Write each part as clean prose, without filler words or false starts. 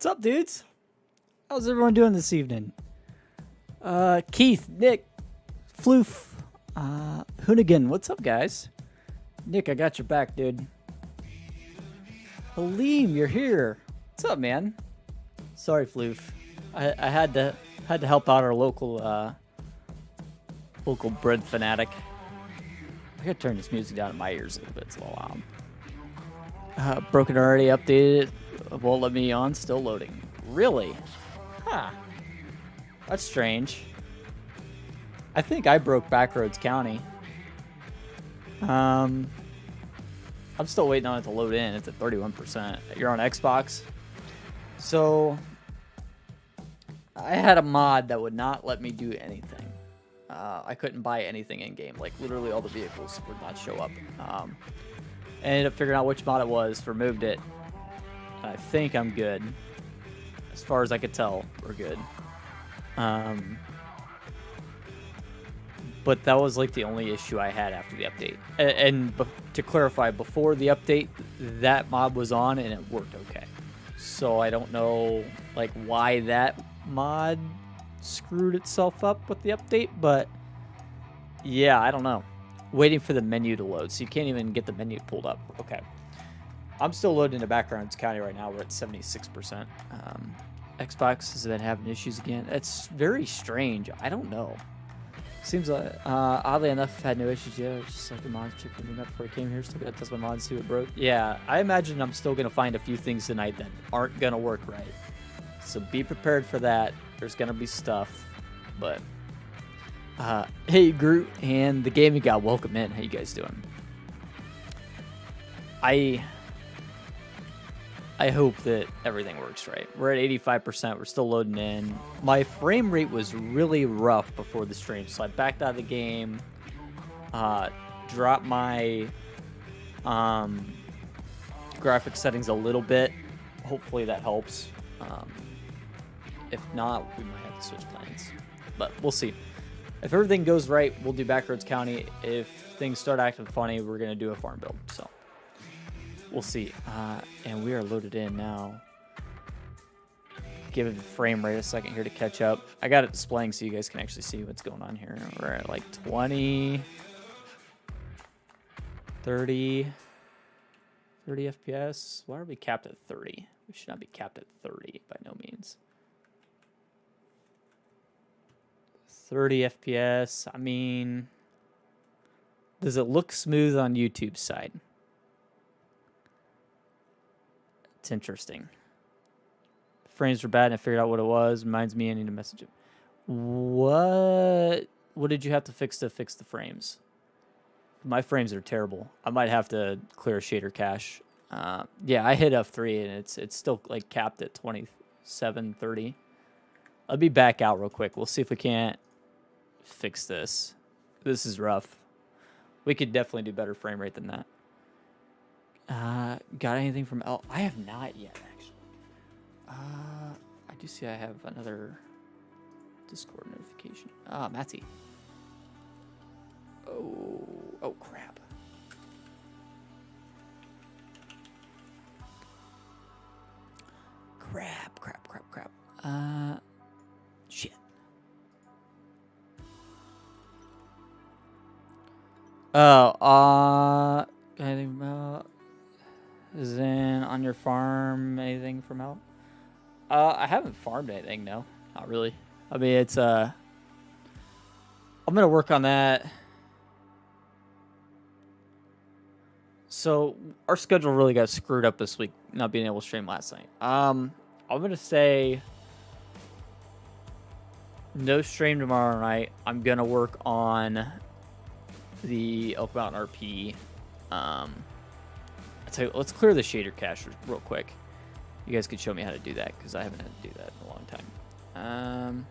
up, dudes? How's everyone doing this evening? Keith, Nick, Floof, Hoonigan, what's up, guys? Nick, I got your back, dude. Halim, you're here. What's up, man? Sorry, Floof. I had to help out our local bread fanatic. I gotta turn this music down in my ears a little bit. It's a little loud. Broken already updated. Won't let me on. Still loading. Really? Huh. That's strange. I think I broke Backroads County. I'm still waiting on it to load in. It's at 31%. You're on Xbox. So I had a mod that would not let me do anything. I couldn't buy anything in game. Like literally all the vehicles would not show up. I ended up figuring out which mod it was, removed it. I think I'm good. As far as I could tell, we're good. But that was like the only issue I had after the update. And to clarify, before the update, that mod was on and it worked okay. So I don't know like why that mod screwed itself up with the update, but yeah, I don't know. Waiting for the menu to load, so you can't even get the menu pulled up. Okay. I'm still loading the Backroads County right now. We're at 76%. Xbox has been having issues again. It's very strange. I don't know. Seems like, oddly enough, had no issues yet. It's just like the mods checking me up before I came here. Still got to test my mods, see what broke. Yeah, I imagine I'm still going to find a few things tonight that aren't going to work right. So be prepared for that. There's going to be stuff. But, hey, Groot and the Gaming Guy, welcome in. How you guys doing? I hope that everything works right. We're at 85%. We're still loading in. My frame rate was really rough before the stream, so I backed out of the game, dropped my graphic settings a little bit. Hopefully that helps. If not, we might have to switch plans. But we'll see. If everything goes right, we'll do Backroads County. If things start acting funny, we're going to do a farm build. So we'll see. And we are loaded in now. Give it the frame rate a second here to catch up. I got it displaying so you guys can actually see what's going on here. We're at like 20, 30 FPS. Why are we capped at 30? We should not be capped at 30 by no means. 30 FPS. I mean, does it look smooth on YouTube's side? It's interesting. Frames were bad and I figured out what it was. Reminds me I need to message it. What did you have to fix the frames? My frames are terrible. I might have to clear a shader cache. Yeah, I hit F3 and it's still like capped at 27, 30. I'll be back out real quick. We'll see if we can't fix this. This is rough. We could definitely do better frame rate than that. Got anything from L? I have not yet, actually. I do see I have another Discord notification. Matty. Oh, crap. Crap. Shit. Anything about is in on your farm? Anything from help? I haven't farmed anything. No, not really. I mean, it's I'm gonna work on that. So our schedule really got screwed up this week, not being able to stream last night. I'm gonna say no stream tomorrow night. I'm gonna work on the Elk Mountain RP. I tell you, let's clear the shader cache real quick. You guys could show me how to do that because I haven't had to do that in a long time.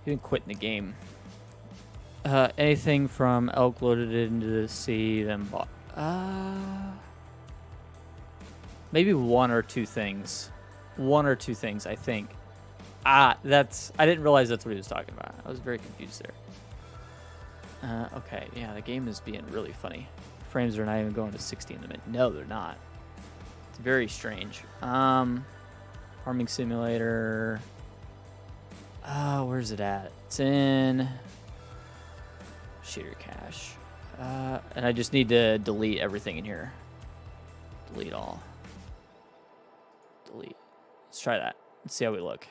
Even quitting the game. Anything from Elk loaded into the sea, then bought. Maybe one or two things. I think. I didn't realize that's what he was talking about. I was very confused there. Okay, yeah, the game is being really funny. Frames are not even going to 60 in the minute. No, they're not. It's very strange. Farming simulator. Where's it at? It's in shader cache. And I just need to delete everything in here. Delete all. Delete. Let's try that. Let's see how we look.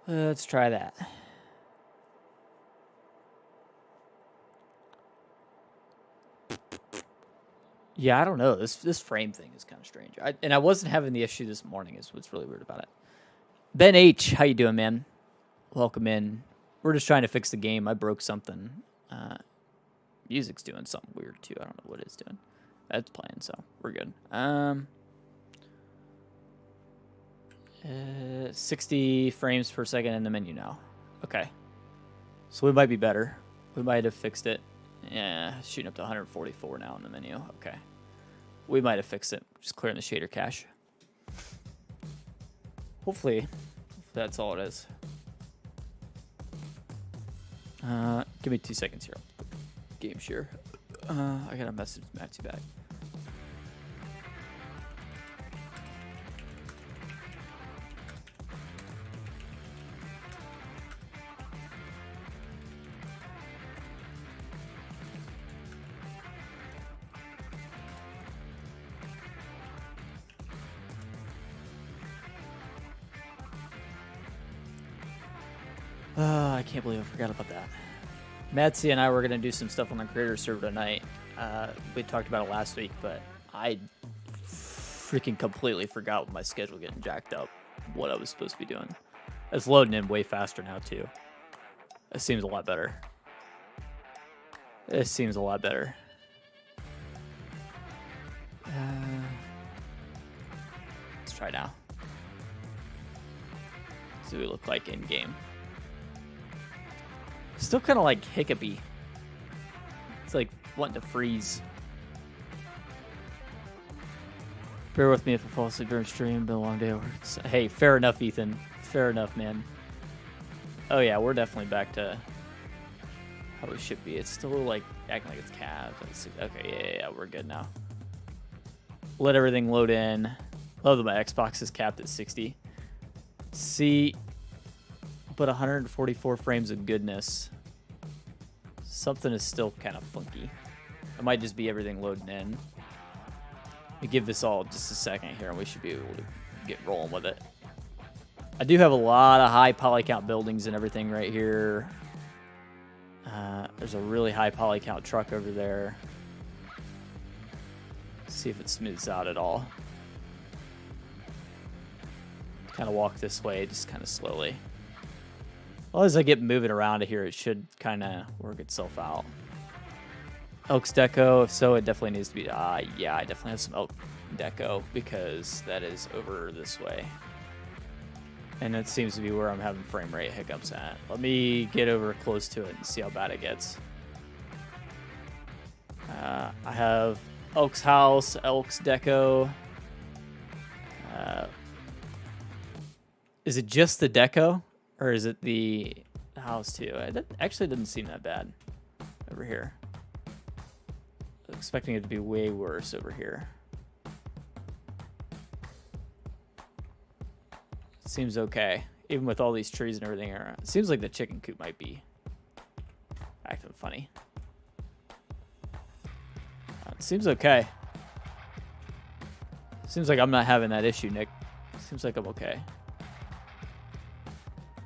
Let's try that. Yeah, I don't know. This frame thing is kind of strange. I wasn't having the issue this morning is what's really weird about it. Ben H, how you doing, man? Welcome in. We're just trying to fix the game. I broke something. Music's doing something weird too. I don't know what it's doing. That's playing, so we're good. 60 frames per second in the menu now. Okay. So we might be better. We might have fixed it. Yeah, shooting up to 144 now in the menu. Okay. We might have fixed it. Just clearing the shader cache. Hopefully that's all it is. Give me 2 seconds here. Game share. I got a message Matthew back. I can't believe I forgot about that. Matsy and I were going to do some stuff on the creator server tonight. We talked about it last week, but I freaking completely forgot with my schedule getting jacked up what I was supposed to be doing. It's loading in way faster now, too. It seems a lot better. It seems a lot better. Let's try now. See what we look like in game. Still kind of like hiccupy. It's like wanting to freeze. Bear with me if I fall asleep during stream. Been a long day. Hey, fair enough, Ethan. Fair enough, man. Oh yeah, we're definitely back to how we should be. It's still like acting like it's capped. Okay, yeah, we're good now. Let everything load in. Love that my Xbox is capped at 60. See, but 144 frames of goodness. Something is still kind of funky. It might just be everything loading in. We give this all just a second here, and we should be able to get rolling with it. I do have a lot of high poly count buildings and everything right here. There's a really high poly count truck over there. Let's see if it smooths out at all. Kind of walk this way, just kind of slowly. Well, as I get moving around here, it should kind of work itself out. Elk's deco, if so, it definitely needs to be. Yeah, I definitely have some elk deco because that is over this way. And it seems to be where I'm having frame rate hiccups at. Let me get over close to it and see how bad it gets. I have Elk's house, Elk's deco. Is it just the deco? Or is it the house too? It actually doesn't seem that bad over here. I'm expecting it to be way worse over here. Seems okay, even with all these trees and everything around. It seems like the chicken coop might be acting funny. It seems okay. Seems like I'm not having that issue, Nick. Seems like I'm okay.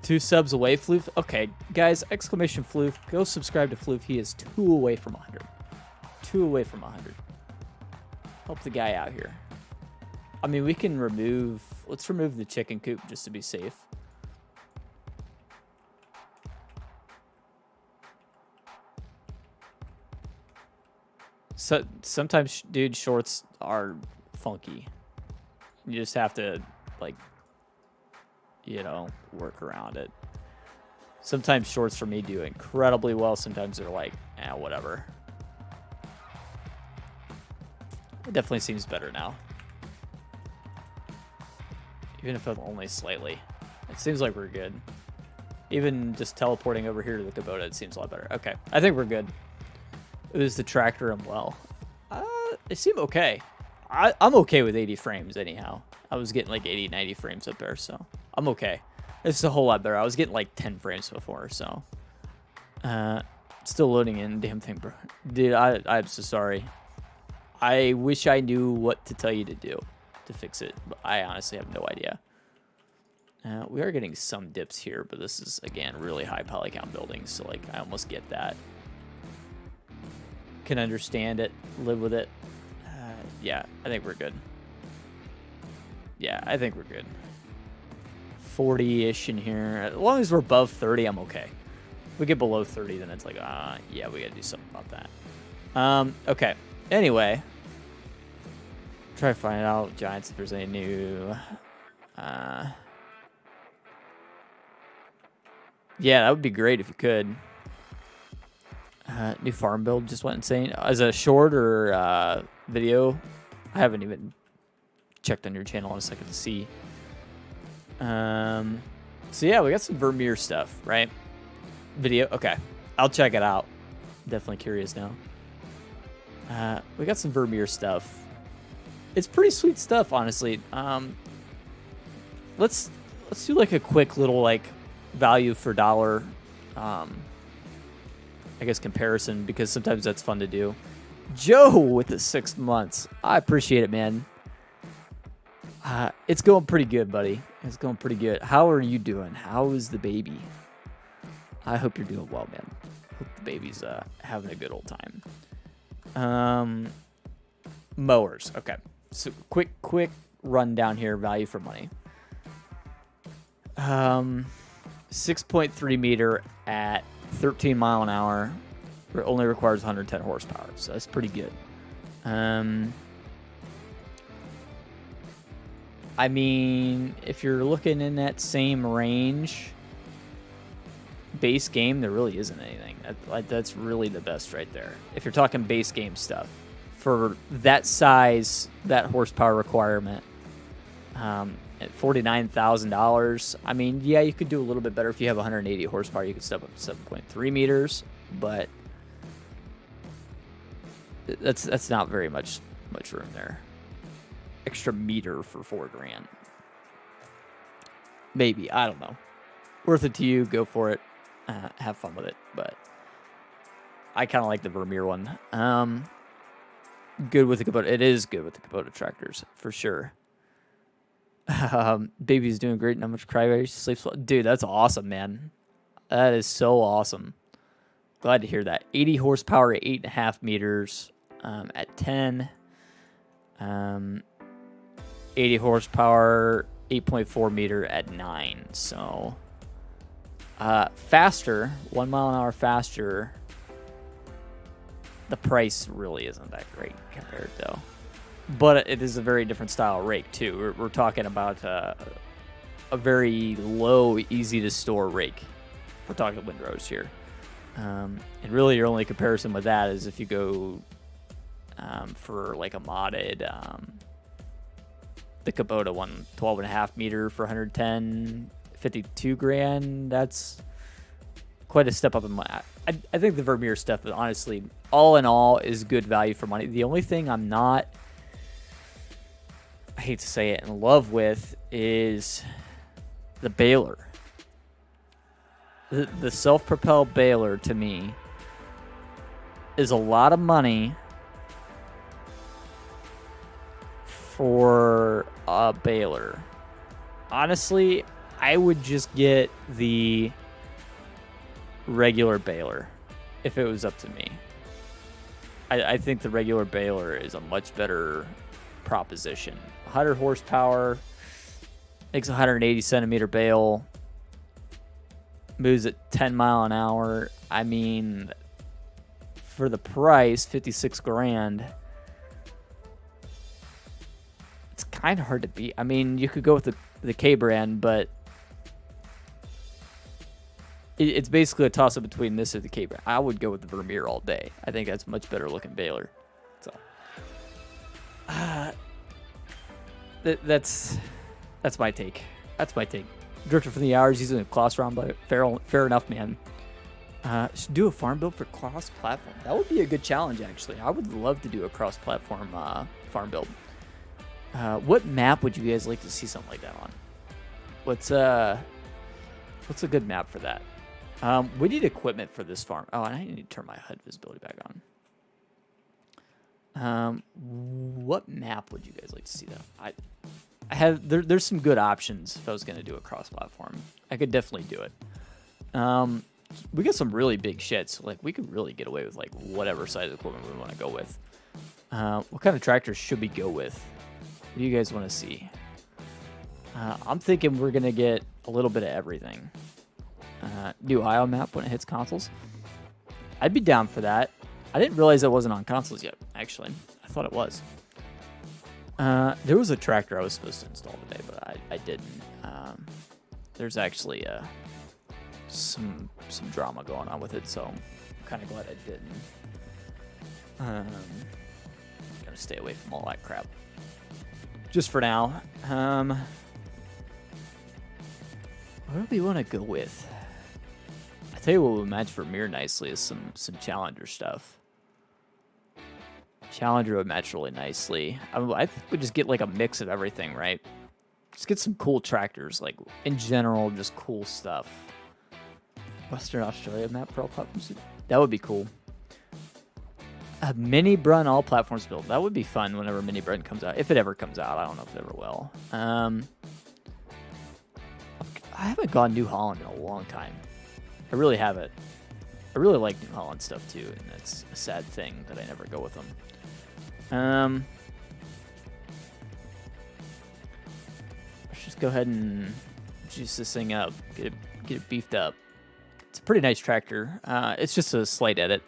2 subs away, Floof. Okay, guys, exclamation Floof. Go subscribe to Floof. He is 2 away from 100. 2 away from 100. Help the guy out here. I mean, we can remove... Let's remove the chicken coop just to be safe. So sometimes, dude, shorts are funky. You just have to, like... you know, work around it. Sometimes shorts for me do incredibly well. Sometimes they're like, whatever. It definitely seems better now. Even if it's only slightly. It seems like we're good. Even just teleporting over here to the Kubota, it seems a lot better. Okay, I think we're good. It was the tractor and well. They seem okay. I'm okay with 80 frames anyhow. I was getting like 80, 90 frames up there, so I'm okay. This is a whole lot better. I was getting like 10 frames before, so. Still loading in, damn thing, bro. Dude, I'm so sorry. I wish I knew what to tell you to do to fix it, but I honestly have no idea. We are getting some dips here, but this is, again, really high poly count buildings, so like I almost get that. Can understand it, live with it. Yeah, I think we're good. Yeah, I think we're good. 40-ish in here. As long as we're above 30, I'm okay. If we get below 30, then it's like, yeah, we gotta do something about that. Okay. Anyway. Try to find out, Giants, if there's any new... yeah, that would be great if you could. New farm build just went insane. As a short or video, I haven't even checked on your channel in a second to see. So yeah, we got some Vermeer stuff, right? Video, okay. I'll check it out. Definitely curious now. We got some Vermeer stuff. It's pretty sweet stuff, honestly. Let's do like a quick little like value for dollar. I guess comparison, because sometimes that's fun to do. Joe with the 6 months. I appreciate it, man. It's going pretty good, buddy. It's going pretty good. How are you doing? How is the baby? I hope you're doing well, man. Hope the baby's having a good old time. Mowers. Okay. So quick rundown here. Value for money. 6.3 meter at 13 mile an hour. It only requires 110 horsepower, so that's pretty good. I mean, if you're looking in that same range, base game, there really isn't anything. That's really the best right there. If you're talking base game stuff, for that size, that horsepower requirement, at $49,000, I mean, yeah, you could do a little bit better if you have 180 horsepower. You could step up to 7.3 meters, but that's not very much room there. Extra meter for $4,000. Maybe, I don't know. Worth it to you, go for it. Have fun with it, but I kind of like the Vermeer one. Good with the Kubota. It is good with the Kubota tractors, for sure. Baby's doing great. Not much crybaby. Sleeps well. Dude, that's awesome, man. That is so awesome. Glad to hear that. 80 horsepower at 8.5 meters at 10. 80 horsepower, 8.4 meter at 9. So faster, 1 mile an hour faster. The price really isn't that great compared, though. But it is a very different style rake, too. We're talking about a very low, easy-to-store rake. We're talking windrows here. And really, your only comparison with that is if you go for, like, a modded... the Kubota one, 12.5 meter for 110, 52 grand. That's quite a step up in my... I think the Vermeer stuff, honestly, all in all, is good value for money. The only thing I'm not... I hate to say it, in love with is the baler. The self-propelled baler, to me, is a lot of money for a baler. Honestly, I would just get the regular baler if it was up to me. I think the regular baler is a much better proposition. 100 horsepower, makes a 180 centimeter bale, moves at 10 mile an hour. I mean, for the price, 56 grand, it's kind of hard to beat. I mean, you could go with the K brand, but it's basically a toss-up between this or the K brand. I would go with the Vermeer all day. I think that's a much better looking baler. So, that's my take. That's my take. Drifter from the hours using a Kloss round, but fair enough, man. Should do a farm build for cross-platform. That would be a good challenge, actually. I would love to do a cross-platform farm build. What map would you guys like to see something like that on? What's a good map for that? We need equipment for this farm. Oh, and I need to turn my HUD visibility back on. What map would you guys like to see though? I have there's some good options if I was gonna do a cross-platform. I could definitely do it. We got some really big shit, so like we could really get away with like whatever size equipment we want to go with. What kind of tractors should we go with? What do you guys want to see? I'm thinking we're gonna get a little bit of everything. New IO map when it hits consoles. I'd be down for that. I didn't realize it wasn't on consoles yet, actually. I thought it was. There was a tractor I was supposed to install today, but I didn't. There's actually some drama going on with it, so I'm kind of glad I didn't. Gotta stay away from all that crap. Just for now. What do we want to go with? I tell you what would match Vermeer nicely is some Challenger stuff. Challenger would match really nicely. I think we just get like a mix of everything, right? Just get some cool tractors, like in general, just cool stuff. Western Australia map for all platforms. That would be cool. A mini Brun all platforms build. That would be fun whenever mini Brun comes out. If it ever comes out, I don't know if it ever will. I haven't gone New Holland in a long time. I really haven't. I really like New Holland stuff too, and that's a sad thing that I never go with them. Let's just go ahead and juice this thing up, get it beefed up. It's a pretty nice tractor. It's just a slight edit.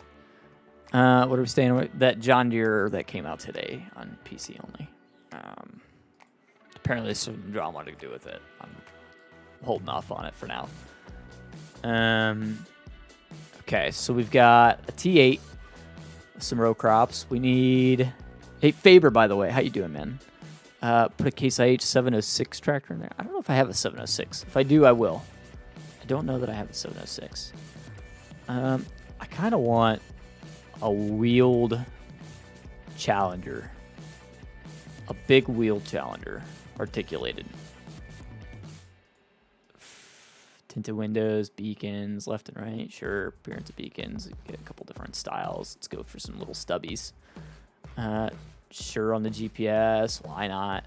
What are we staying with? That John Deere that came out today on PC only. Apparently there's some drama to do with it. I'm holding off on it for now. Okay, so we've got a T8, some row crops. We need... Hey, Faber, by the way. How you doing, man? Put a Case IH 706 tractor in there. I don't know if I have a 706. If I do, I will. I don't know that I have a 706. I kind of want a wheeled Challenger. A big wheeled Challenger. Articulated. Tinted windows, beacons, left and right. Sure, appearance of beacons. Get a couple different styles. Let's go for some little stubbies. Sure, on the GPS. Why not?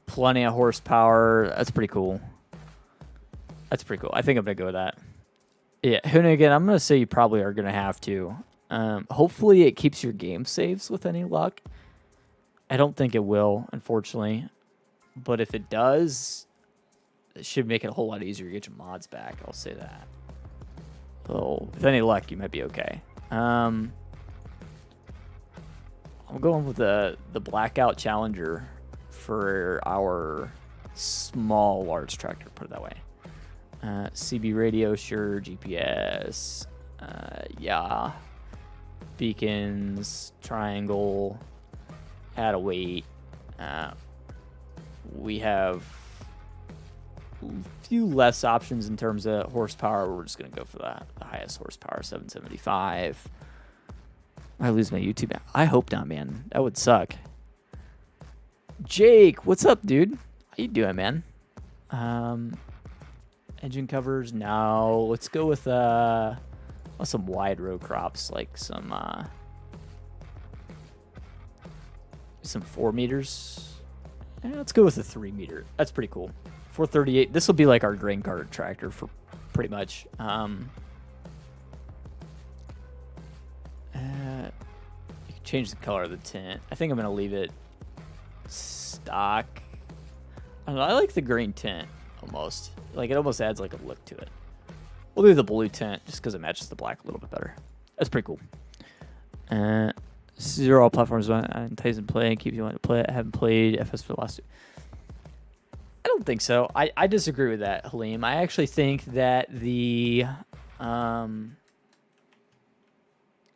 Plenty of horsepower. That's pretty cool. That's pretty cool. I think I'm going to go with that. Yeah, Hoonigan, I'm going to say you probably are going to have to. Hopefully it keeps your game saves with any luck. I don't think it will, unfortunately. But if it does, it should make it a whole lot easier to get your mods back. I'll say that. So, with any luck, you might be okay. I'm going with the Blackout Challenger for our small, large tractor, put it that way. CB radio, sure. GPS. Yeah. Beacons. Triangle. Add a weight. We have a few less options in terms of horsepower. We're just going to go for the highest horsepower, 775. I lose my YouTube. I hope not, man. That would suck. Jake, what's up, dude? How you doing, man? Engine covers? No. Let's go with some wide row crops, like some 4 meters. Let's go with a 3 meter. That's pretty cool. 438. This will be like our grain cart tractor for pretty much. You can change the color of the tint. I think I'm going to leave it stock. I don't know. I like the green tint almost. Like it almost adds like a look to it. We'll do the blue tint just because it matches the black a little bit better. That's pretty cool. These are all platforms entice and play and keep you wanting to play it. I haven't played FS for the last 2. I don't think so. I disagree with that, Halim. I actually think that the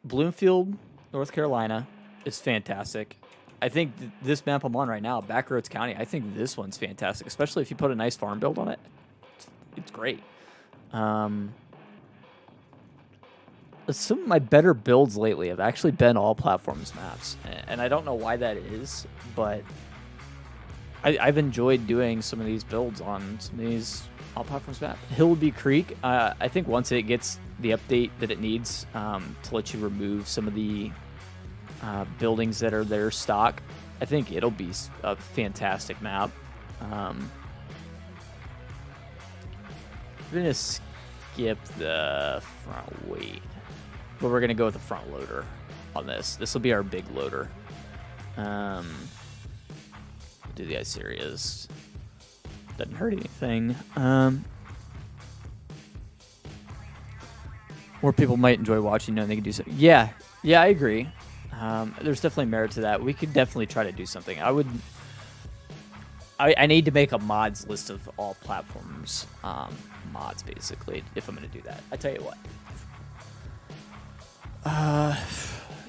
Bloomfield, North Carolina, is fantastic. I think this map I'm on right now, Backroads County, I think this one's fantastic, especially if you put a nice farm build on it. It's great. Some of my better builds lately have actually been all platforms maps, and I don't know why that is, but I've enjoyed doing some of these builds on some of these all platforms maps. Hillby Creek, I think once it gets the update that it needs to let you remove some of the buildings that are their stock, I think it'll be a fantastic map. I'm gonna skip the front weight. But we're going to go with the front loader on this. This will be our big loader. We'll do the ice areas. Doesn't hurt anything. More people might enjoy watching knowing they can do so. Yeah, I agree. There's definitely merit to that. We could definitely try to do something. I need to make a mods list of all platforms mods, basically, if I'm going to do that. I tell you what.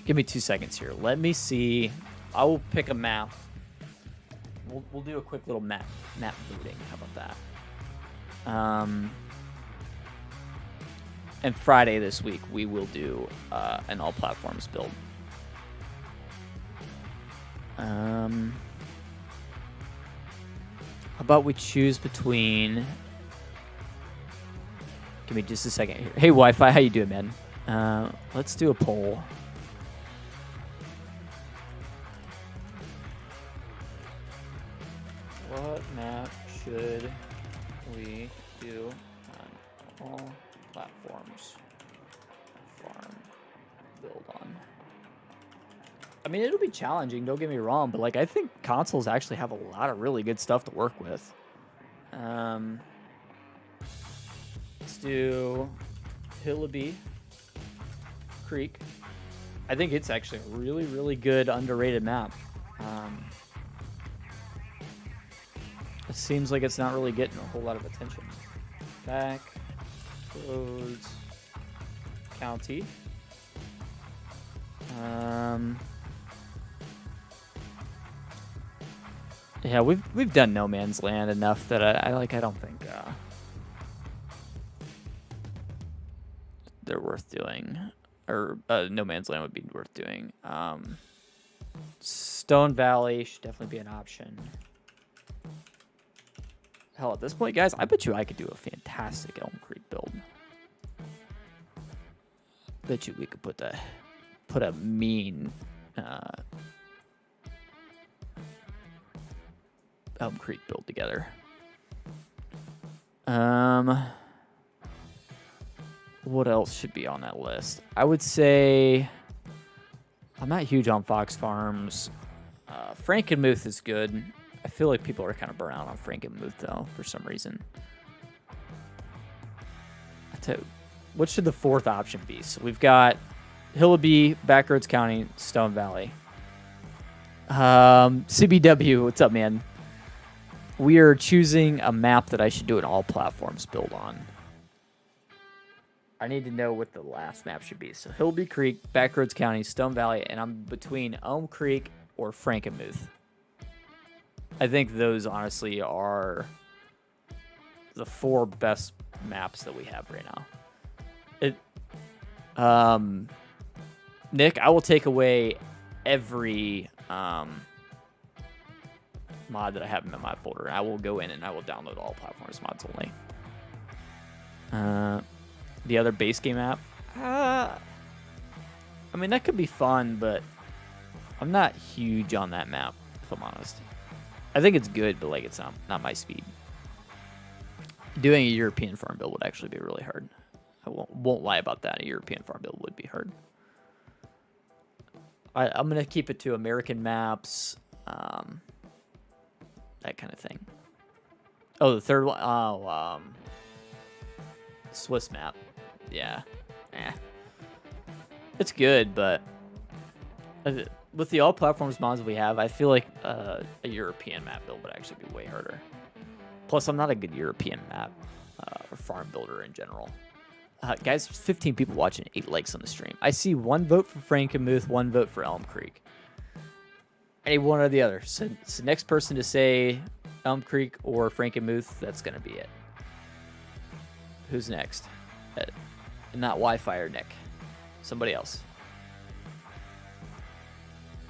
Give me 2 seconds here. Let me see. I will pick a map. We'll do a quick little map voting. How about that? And Friday this week we will do an all platforms build. How about we choose between? Give me just a second here. Hey, Wi-Fi, how you doing, man? Let's do a poll. What map should we do on all platforms farm build on? I mean, it'll be challenging, don't get me wrong, but like I think consoles actually have a lot of really good stuff to work with. Let's do Hillby Creek. I think it's actually a really, really good underrated map. It seems like it's not really getting a whole lot of attention. Back, close, county. Yeah, we've done No Man's Land enough that I don't think they're worth doing. Or No Man's Land would be worth doing. Stone Valley should definitely be an option. Hell, at this point, guys, I bet you I could do a fantastic Elm Creek build. Bet you we could put a mean Elm Creek build together. What else should be on that list? I would say I'm not huge on Fox Farms. Frankenmuth is good. I feel like people are kind of burnt out on Frankenmuth, though, for some reason. What should the fourth option be? So we've got Hillby, Backroads County, Stone Valley. CBW, what's up, man? We are choosing a map that I should do an all platforms build on. I need to know what the last map should be. So Hillby Creek, Backroads County, Stone Valley, and I'm between Elm Creek or Frankenmuth. I think those honestly are the four best maps that we have right now. Nick, I will take away every mod that I have in my folder. I will go in and I will download all platforms mods only. The other base game app, I mean, that could be fun, but I'm not huge on that map, if I'm honest. I think it's good, but like it's not my speed. Doing a European farm build would actually be really hard. I won't lie about that. A European farm build would be hard. I'm gonna keep it to American maps, that kind of thing. Oh, the third one. Oh, Swiss map. Yeah. It's good, but with the all platforms mods we have, I feel like a European map build would actually be way harder. Plus, I'm not a good European map or farm builder in general. Guys, there's 15 people watching, 8 likes on the stream. I see 1 vote for Frankenmuth, 1 vote for Elm Creek. I need one or the other. So the next person to say Elm Creek or Frankenmuth, that's going to be it. Who's next? Not Wi-Fi or Nick. Somebody else.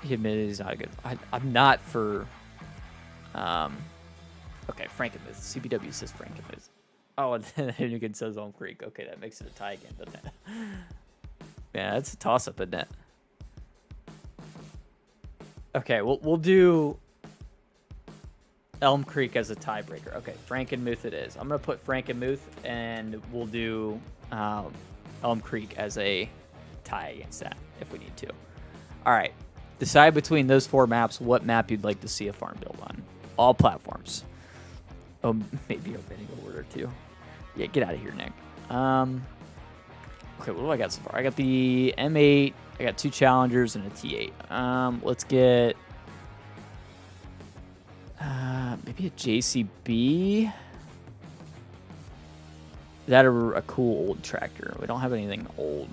He admitted he's not good. I'm not for... okay, Frankenmuth. CBW says Frankenmuth. Oh, and then Hennigan says Elm Creek. Okay, that makes it a tie again, doesn't it? Yeah, that's a toss-up, isn't it? Okay, we'll do Elm Creek as a tiebreaker. Okay, Frankenmuth it is. I'm going to put Frankenmuth, and we'll do Elm Creek as a tie against that, if we need to. All right. Decide between those 4 maps what map you'd like to see a farm build on. All platforms. Oh, maybe opening order, too. Yeah, get out of here, Nick. Okay, what do I got so far? I got the M8. I got 2 Challengers and a T8. Let's get maybe a JCB. Is that a cool old tractor? We don't have anything old.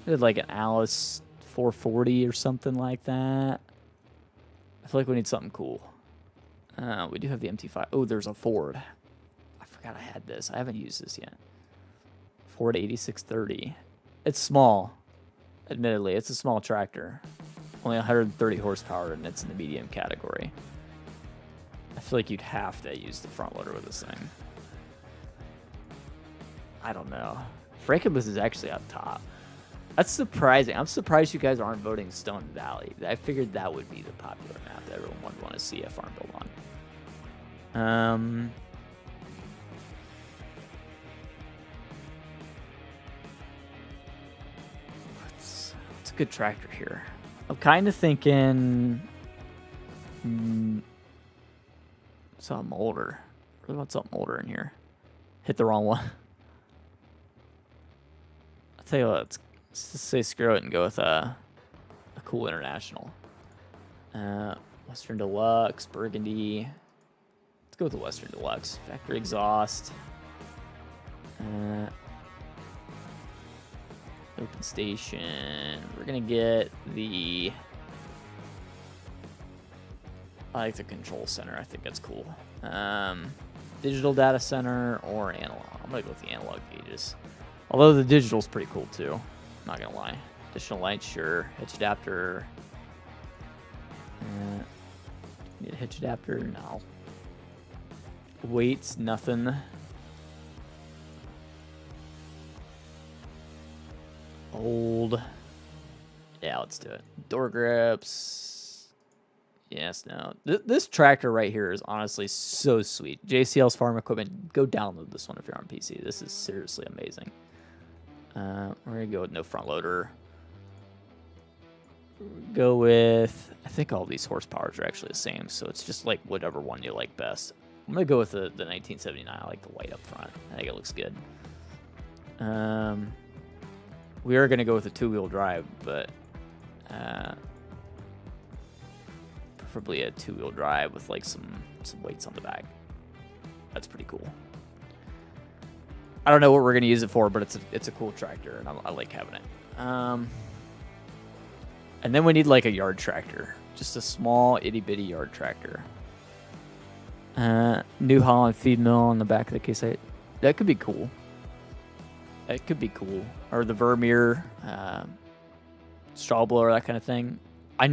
We had like an Alice 440 or something like that. I feel like we need something cool. We do have the MT5. Oh, there's a Ford. I forgot I had this. I haven't used this yet. Ford 8630. It's small. Admittedly, it's a small tractor. Only 130 horsepower, and it's in the medium category. I feel like you'd have to use the front loader with this thing. I don't know. Frankenmuth is actually up top. That's surprising. I'm surprised you guys aren't voting Stone Valley. I figured that would be the popular map that everyone would want to see a farm build on. It's a good tractor here. I'm kind of thinking something older. Really want something older in here. Hit the wrong one. I'll tell you what, let's just say screw it and go with a cool international. Western Deluxe, Burgundy. Let's go with the Western Deluxe. Factory exhaust. Open station. We're gonna get the... I like the control center. I think that's cool. Digital data center or analog. I'm gonna go with the analog gauges. Although the digital's pretty cool too. I'm not gonna lie. Additional lights, sure. Hitch adapter. Need a hitch adapter? No. Weights, nothing. Old. Yeah, let's do it. Door grips. Yes, no. This tractor right here is honestly so sweet. JCL's Farm Equipment. Go download this one if you're on PC. This is seriously amazing. We're going to go with no front loader. Go with... I think all these horsepowers are actually the same, so it's just like whatever one you like best. I'm going to go with the 1979. I like the white up front. I think it looks good. We are going to go with a 2-wheel drive, but preferably a 2-wheel drive with like some weights on the back. That's pretty cool. I don't know what we're going to use it for, but it's a cool tractor, and I like having it. And then we need like a yard tractor, just a small itty bitty yard tractor. New Holland feed mill on the back of the case. That could be cool. It could be cool. Or the Vermeer straw blower, that kind of thing. I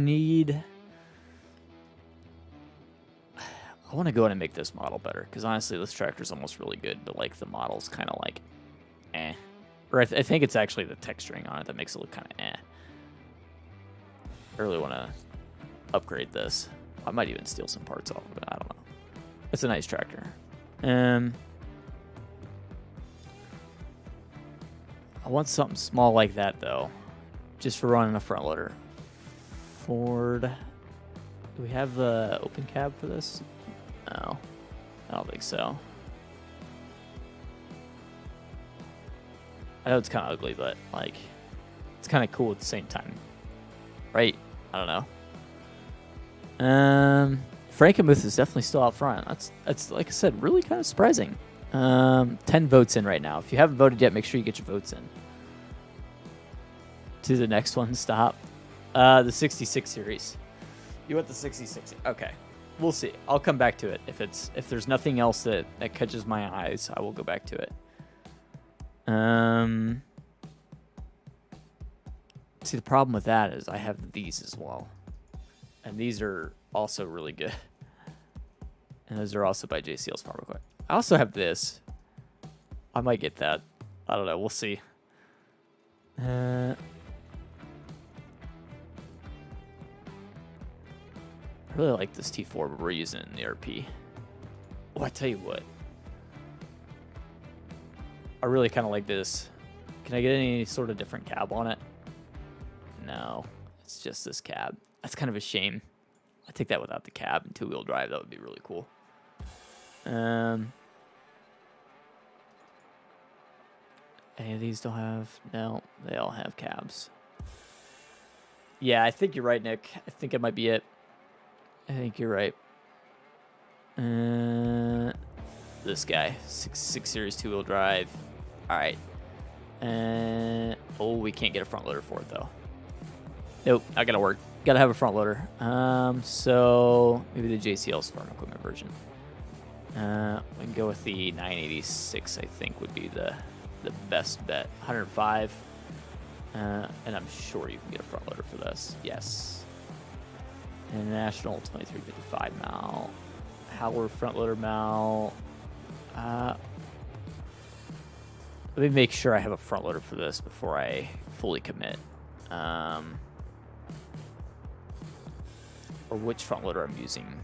want to go in and make this model better, because honestly, this tractor's almost really good, but like the model's kind of like, eh. Or I think it's actually the texturing on it that makes it look kind of eh. I really want to upgrade this. I might even steal some parts off of it. I don't know. It's a nice tractor. I want something small like that, though. Just for running a front loader. Ford. Do we have the open cab for this? No. I don't think so. I know it's kind of ugly, but, like, it's kind of cool at the same time. Right? I don't know. Frankenmuth is definitely still out front. That's like I said, really kind of surprising. 10 votes in right now. If you haven't voted yet, make sure you get your votes in. To the next one, stop. The 66 series. You want the 66? Okay. we'll see. I'll come back to it. If there's nothing else that catches my eyes, I will go back to it. See, the problem with that is I have these as well. And these are also really good. And those are also by JCL's Pharmacoin. I also have this. I might get that. I don't know. We'll see. I really like this T4, but we're using it in the RP. Oh, I tell you what. I really kind of like this. Can I get any sort of different cab on it? No. It's just this cab. That's kind of a shame. I'd take that without the cab and two-wheel drive. That would be really cool. Any of these don't have? No, they all have cabs. Yeah, I think you're right, Nick. I think it might be it. I think you're right. This guy, 6 Series two-wheel drive. All right. Oh, we can't get a front loader for it though. Nope, not gonna work. Gotta have a front loader. So maybe the JCL's farm equipment version. We can go with the 986. I think would be the best bet. 105. And I'm sure you can get a front loader for this. Yes. International 2355 mount. Howler front loader mount. Let me make sure I have a front loader for this before I fully commit. Or which front loader I'm using.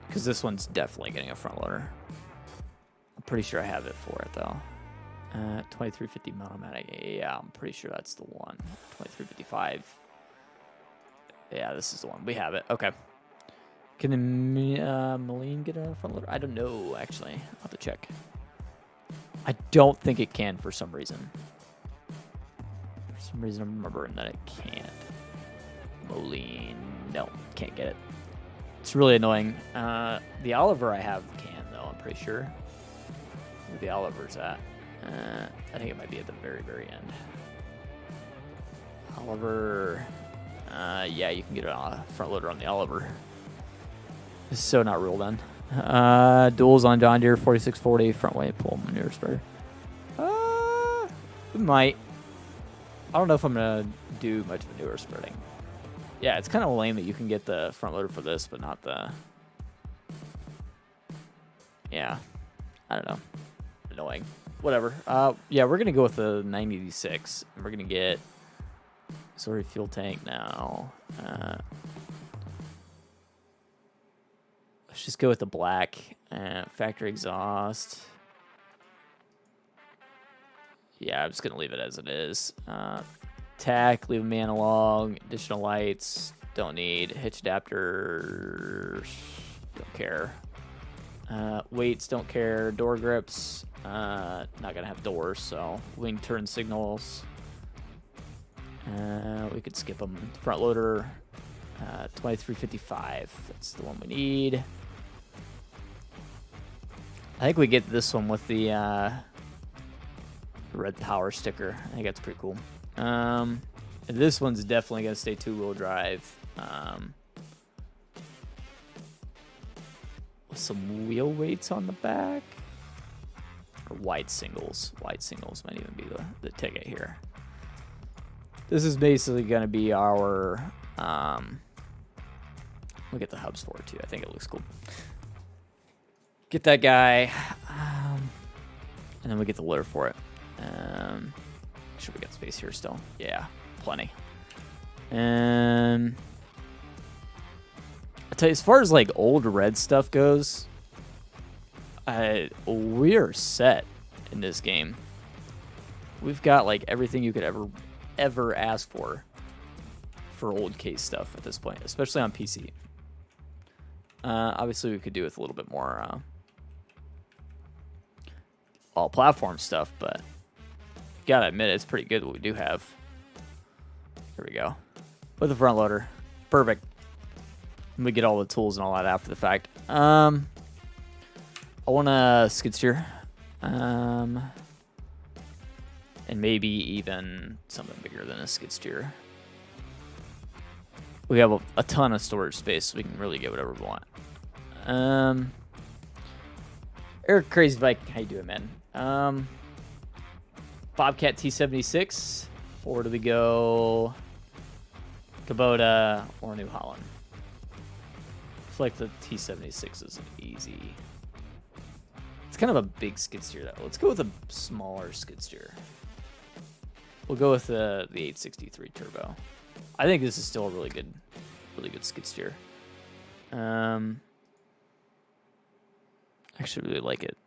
Because this one's definitely getting a front loader. I'm pretty sure I have it for it though. 2350 monomatic. Yeah, I'm pretty sure that's the one. 2355. Yeah, this is the one. We have it. Okay. Can the Moline get a front loader? I don't know, actually. I'll have to check. I don't think it can for some reason. For some reason, I'm remembering that it can't. Moline. No, can't get it. It's really annoying. The Oliver I have can, though, I'm pretty sure. Where the Oliver's at. I think it might be at the very, very end. Oliver. Yeah, you can get a front loader on the Oliver. This is so not real then. Duals on John Deere 4640 front way pull manure spreader. We might. I don't know if I'm gonna do much manure spreading. Yeah, it's kind of lame that you can get the front loader for this, but not the. Yeah, I don't know. Annoying. Whatever. Yeah, we're gonna go with the 986, and we're gonna get. Sorry, fuel tank now. Let's just go with the black. Factory exhaust. Yeah, I'm just going to leave it as it is. Tack, leave them analog. Additional lights, don't need. Hitch adapters, don't care. Weights, don't care. Door grips, not going to have doors, so wing turn signals. We could skip them. Front loader, 2355. That's the one we need. I think we get this one with the red power sticker. I think that's pretty cool. This one's definitely going to stay two-wheel drive. With some wheel weights on the back. Or wide singles. Wide singles might even be the ticket here. This is basically going to be our... we'll get the hubs for it too. I think it looks cool. Get that guy. And then we get the loader for it. Should we get space here still? Yeah, plenty. And I tell you, as far as like old red stuff goes, we are set in this game. We've got like everything you could ever ask for old case stuff at this point, especially on PC. Obviously, we could do with a little bit more all platform stuff, but gotta admit it's pretty good what we do have. Here we go. With the front loader. Perfect. And we get all the tools and all that after the fact. I want a skid steer. And maybe even something bigger than a skid steer. we have a ton of storage space, so we can really get whatever we want. Eric Crazy Viking, how you doing, man? Bobcat T76, or do we go Kubota or New Holland? I feel like the T76 is easy. It's kind of a big skid steer, though. Let's go with a smaller skid steer. We'll go with the 863 turbo. I think this is still a really good skid steer. I actually really like it,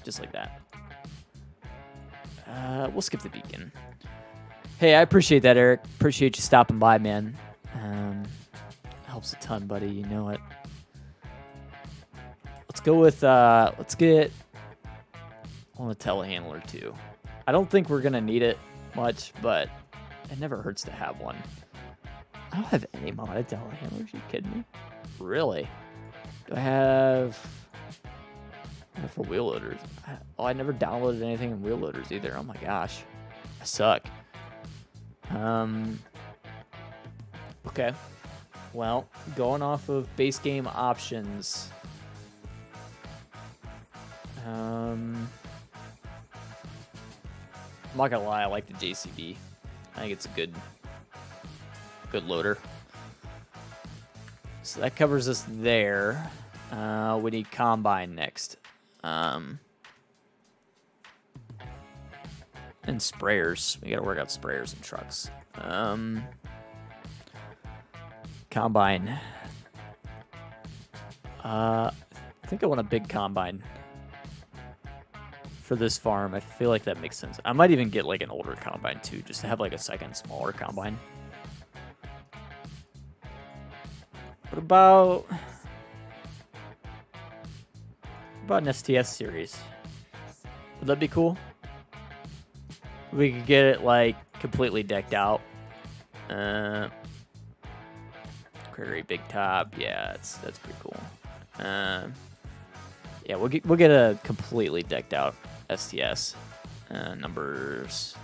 just like that. We'll skip the beacon. Hey, I appreciate that, Eric. Appreciate you stopping by, man. Helps a ton, buddy. You know it. Let's go with, let's get, I want a telehandler too. I don't think we're going to need it much, but it never hurts to have one. I don't have any modded telehandlers. Are you kidding me? Really? Do I have for wheel loaders? I never downloaded anything in wheel loaders either. Oh my gosh. I suck. Okay. Well, going off of base game options. I'm not gonna lie, I like the JCB. I think it's a good loader. So that covers us there. We need combine next. And sprayers. We gotta work out sprayers and trucks. Combine. I think I want a big combine for this farm. I feel like that makes sense. I might even get like an older combine too, just to have like a second smaller combine. What about an STS series? Would that be cool? We could get it like completely decked out. Prairie big top. Yeah, that's pretty cool. Yeah, we'll get a completely decked out STS. Numbers.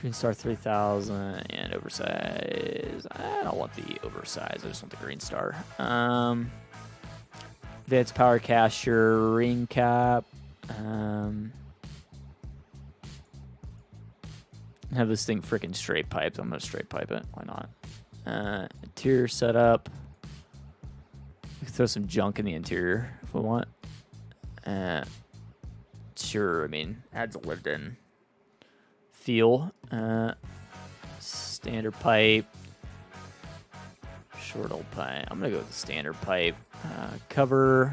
Green Star 3000 and oversize. I don't want the oversize. I just want the Green Star. Advanced power caster, ring cap. Have this thing freaking straight piped. I'm gonna straight pipe it. Why not? Interior setup. We can throw some junk in the interior if we want. Sure. I mean, adds a lived-in feel. Standard pipe. Short old pipe. I'm gonna go with the standard pipe. Cover.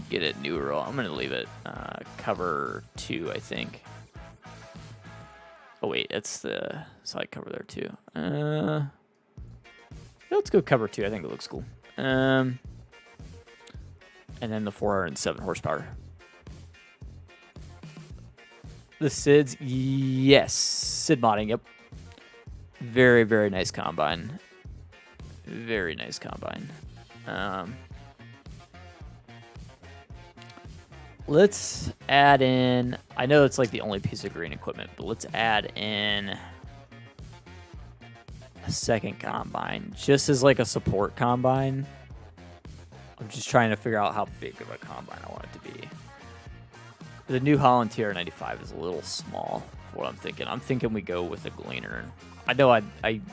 Get it newer. I'm gonna leave it cover 2, I think. Oh wait, it's the side cover there too. Let's go cover 2. I think it looks cool. And then the 407 horsepower. The SIDs, yes, SID modding. Yep. Very, very nice combine. Very nice combine. Let's add in, I know it's like the only piece of green equipment, but let's add in a second combine, just as like a support combine. I'm just trying to figure out how big of a combine I want it to be. The New Holland TR95 is a little small for what I'm thinking. I'm thinking we go with a gleaner. I know I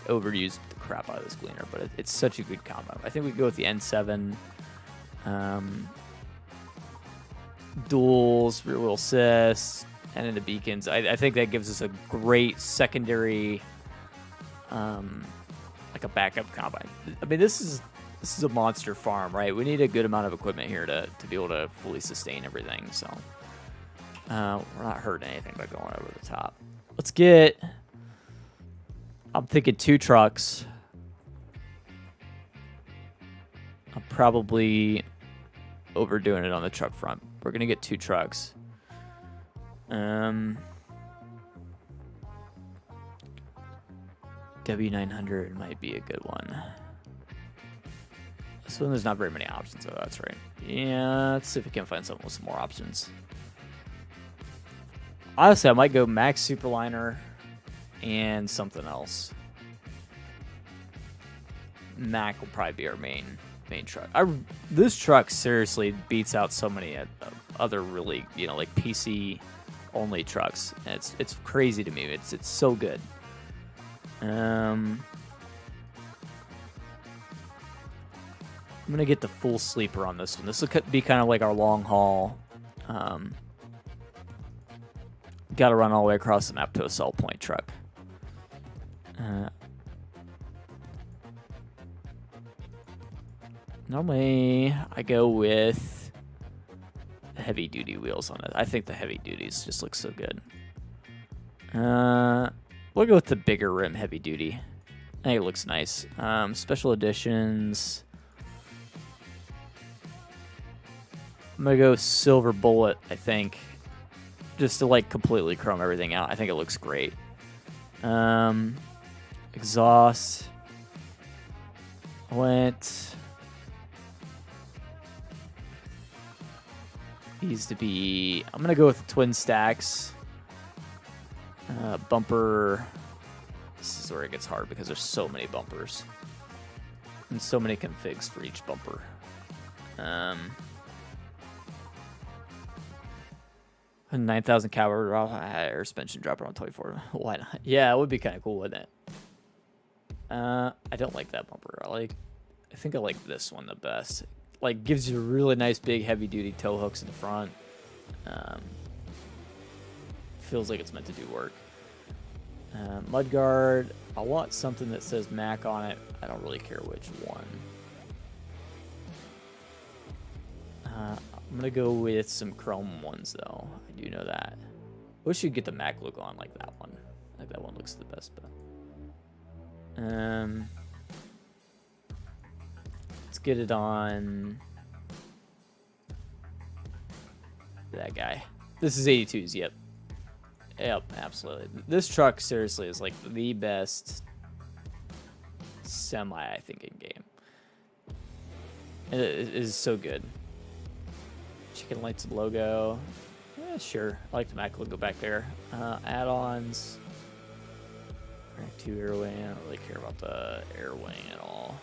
overused the crap out of this gleaner, but it's such a good combine. I think we go with the N7. Duals, rear wheel assist, and then the beacons. I think that gives us a great secondary, like a backup combine. I mean, this is a monster farm, right? We need a good amount of equipment here to be able to fully sustain everything. So we're not hurting anything by going over the top. Let's get. I'm thinking 2 trucks. I'm probably overdoing it on the truck front. We're gonna get 2 trucks. W900 might be a good one. This one there's not very many options though. That's right. Yeah, let's see if we can find something with some more options. Honestly, I might go Max Superliner and something else. Mac will probably be our main truck. This truck seriously beats out so many other really, you know, like PC only trucks. And it's crazy to me. It's so good. I'm gonna get the full sleeper on this one. This will be kind of like our long haul. Got to run all the way across the map to a sell point truck. Normally, I go with heavy duty wheels on it. I think the heavy duties just look so good. We'll go with the bigger rim heavy duty. I think it looks nice. Special editions. I'm gonna go silver bullet, I think, just to like completely chrome everything out. I think it looks great. Exhaust. Needs to be. I'm gonna go with twin stacks. Bumper. This is where it gets hard because there's so many bumpers and so many configs for each bumper. 9,000 caliber drop, air suspension drop around 24. Why not? Yeah, it would be kind of cool, wouldn't it? I don't like that bumper. I think I like this one the best. Like, gives you really nice big heavy duty tow hooks in the front. Feels like it's meant to do work. Mudguard. I want something that says Mac on it. I don't really care which one. I'm gonna go with some chrome ones though. I do know that. Wish you'd get the Mac look on like that one. Like that one looks the best, but let's get it on that guy. This is 82s, yep. Yep, absolutely. This truck seriously is like the best semi, I think, in game. It is so good. Chicken lights and logo. Yeah, sure. I like the Mac logo back there. Add-ons. Rank 2 air wing. I don't really care about the air wing at all.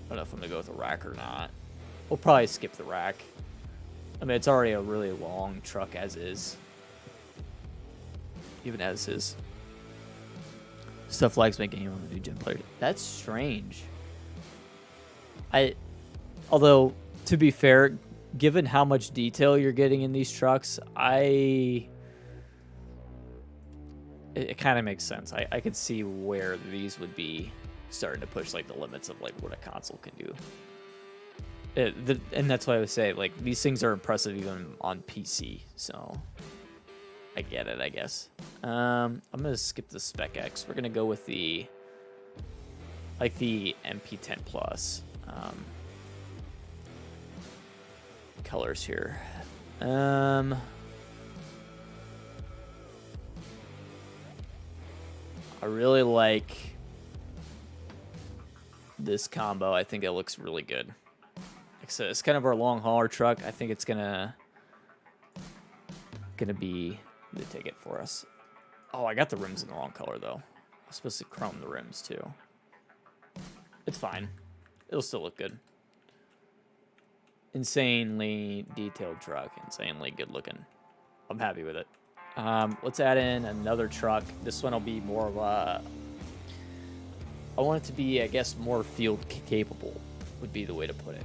I don't know if I'm going to go with a rack or not. We'll probably skip the rack. I mean, it's already a really long truck as is. Even as is. Stuff flags making you want to do gym player. That's strange. Although, to be fair, given how much detail you're getting in these trucks, it kind of makes sense. I could see where these would be starting to push like the limits of like what a console can do. And that's why I would say like these things are impressive even on PC. So I get it, I guess. I'm gonna skip the Spec X. We're gonna go with the MP10 Plus colors here. I really like this combo. I think it looks really good. So it's kind of our long hauler truck. I think it's gonna be the ticket for us. Oh, I got the rims in the wrong color though. I was supposed to chrome the rims too. It's fine. It'll still look good. Insanely detailed truck. Insanely good looking. I'm happy with it. Let's add in another truck. This one will be more of a... I want it to be, I guess, more field capable would be the way to put it.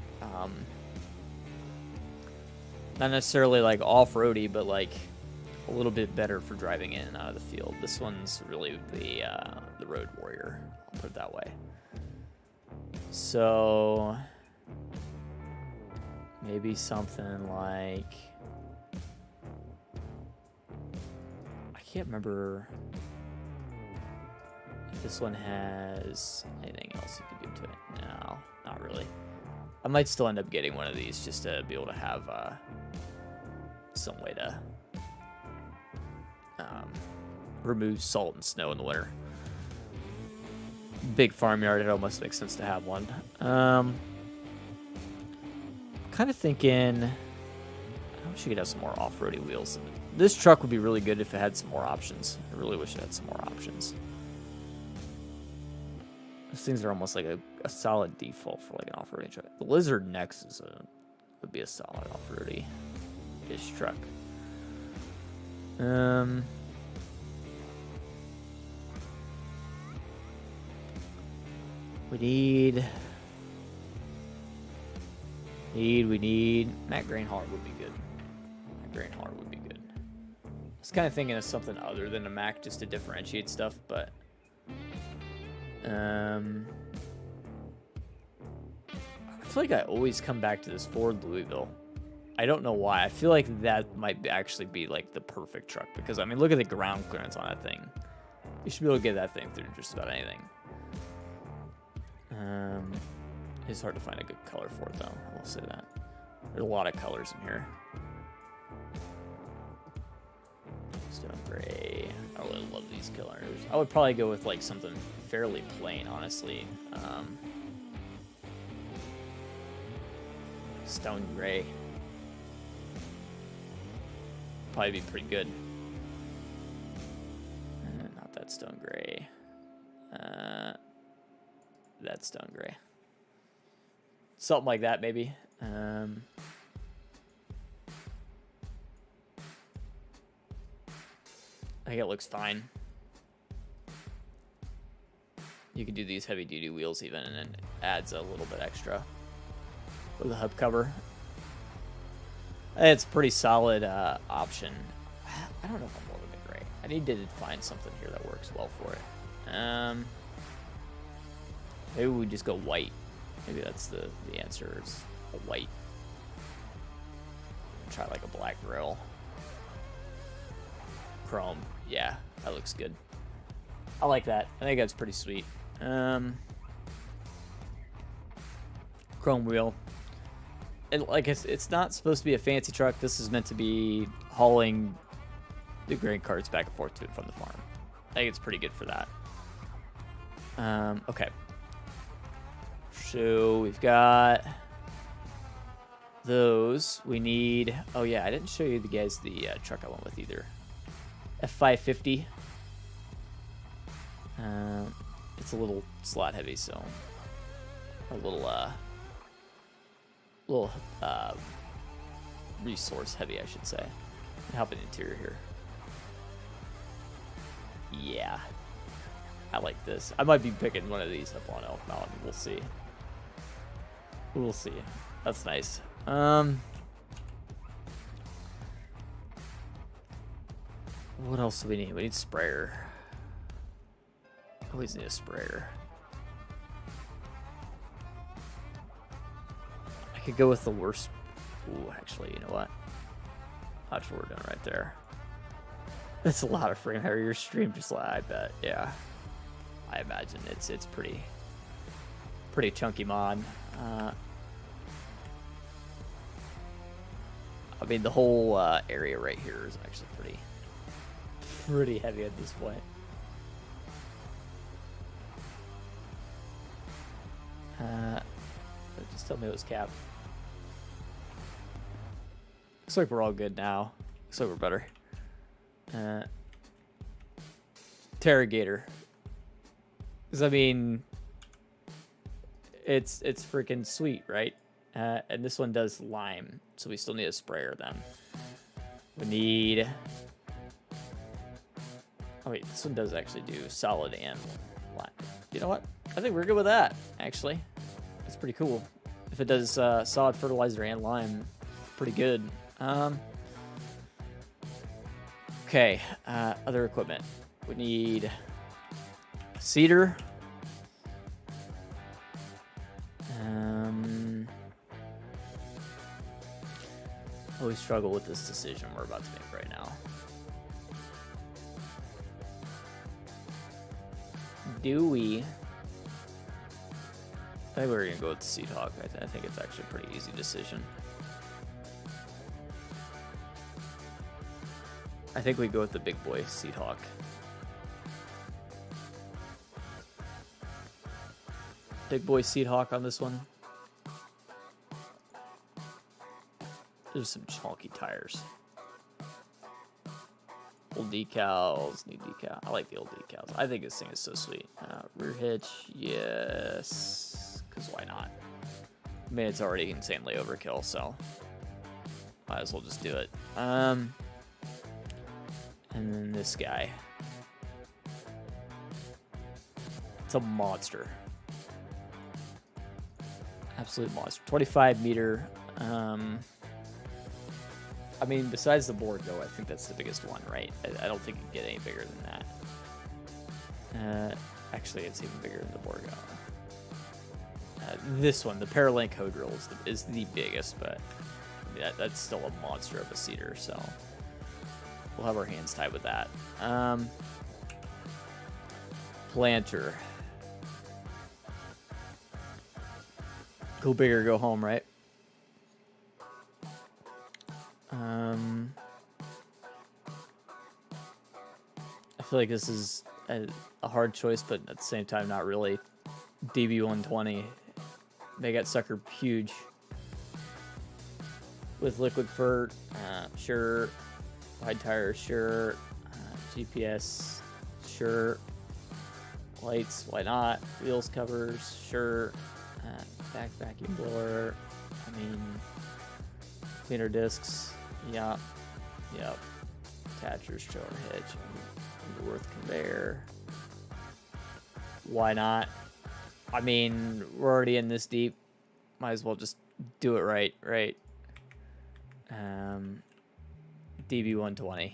Not necessarily like off-roady, but like a little bit better for driving in and out of the field. This one's really the road warrior. I'll put it that way. So maybe something like... I can't remember if this one has anything else you can do to it. No, not really. I might still end up getting one of these just to be able to have some way to remove salt and snow in the winter. Big farmyard, it almost makes sense to have one. Kind of thinking, I wish you could have some more off-roady wheels This truck would be really good if it had some more options. I really wish it had some more options. Those things are almost like a solid default for like an off-roading truck. The Lizard Next would be a solid off-roady-ish truck. We need Matt Greenhard would be good. Matt Greenhard would be good. I was kind of thinking of something other than a Mac just to differentiate stuff, but I feel like I always come back to this Ford Louisville. I don't know why. I feel like that might actually be like the perfect truck because I mean, look at the ground clearance on that thing. You should be able to get that thing through just about anything. It's hard to find a good color for it though. I will say that. There's a lot of colors in here. Stone gray. I really love these colors. I would probably go with like something fairly plain, honestly. Stone gray. Probably be pretty good. Not that stone gray. That stone gray. Something like that, maybe. I think it looks fine. You could do these heavy duty wheels even, and it adds a little bit extra with the hub cover. It's a pretty solid option. I don't know if I'm more than the gray. I need to find something here that works well for it. Maybe we just go white. Maybe that's the answer is a white. Try like a black grill. Chrome. Yeah, that looks good. I like that. I think that's pretty sweet. Chrome wheel. And like it's not supposed to be a fancy truck. This is meant to be hauling the grain carts back and forth to and from the farm. I think it's pretty good for that. Okay. So we've got those. We need. Oh yeah, I didn't show you the truck I went with either. F550. It's a little slot heavy, so a little resource heavy, I should say. Hop in the interior here. Yeah, I like this. I might be picking one of these up on Elk Mountain. We'll see. We'll see. That's nice. What else do we need? We need sprayer. Always need a sprayer. I could go with the worst. Ooh, actually, you know what? Watch what we're doing right there. That's a lot of frame area. Your stream just like, I bet. Yeah. I imagine it's pretty chunky mod. I mean, the whole area right here is actually pretty heavy at this point. Just tell me it was capped. Looks like we're all good now. Looks like we're better. Terragator. Because I mean, it's freaking sweet, right? And this one does lime, so we still need a sprayer then. We need. Oh wait, this one does actually do solid and lime. You know what? I think we're good with that. Actually, it's pretty cool. If it does solid fertilizer and lime, pretty good. Okay, other equipment. We need a seeder. I always struggle with this decision we're about to make right now. Do we? I think we're gonna go with the Seed Hawk. I think it's actually a pretty easy decision. I think we go with the big boy Seed Hawk. Big boy Seed Hawk on this one. There's some chunky tires. Old decals, new decal. I like the old decals. I think this thing is so sweet. Rear hitch, yes, because why not? I mean, it's already insanely overkill, so might as well just do it. And then this guy. It's a monster. Absolute monster. 25 meter. I mean, besides the Borgo, I think that's the biggest one, right? I don't think you can get any bigger than that. Actually, it's even bigger than the Borgo. This one, the Paralink Code Drill, is the biggest, but that's still a monster of a cedar, so we'll have our hands tied with that. Planter. Go big or go home, right? I feel like this is a hard choice, but at the same time, not really. DB120. They got sucker huge. With liquid fur, sure. Wide tire, sure. GPS, sure. Lights, why not? Wheels covers, sure. Back vacuum blower. I mean, cleaner discs. Yep. Attachers, trailer hitch. Worth conveyor. Why not? I mean, we're already in this deep. Might as well just do it right? DB120.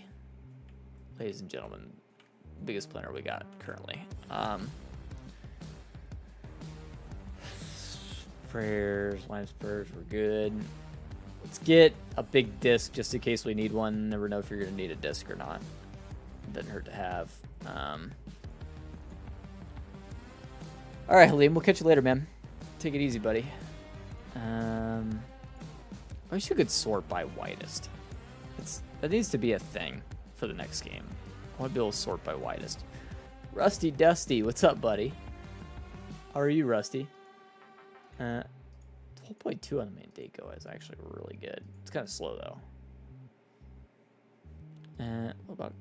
Ladies and gentlemen, biggest planter we got currently. Sprayers, line spurs, we're good. Let's get a big disc just in case we need one. Never know if you're gonna need a disc or not. Doesn't hurt to have. All right, Halim, we'll catch you later, man. Take it easy, buddy. I wish you could sort by widest. That needs to be a thing for the next game. I want to be able to sort by widest. Rusty Dusty, what's up, buddy? How are you, Rusty? 12.2 on the main Daco is actually really good. It's kind of slow though. What about?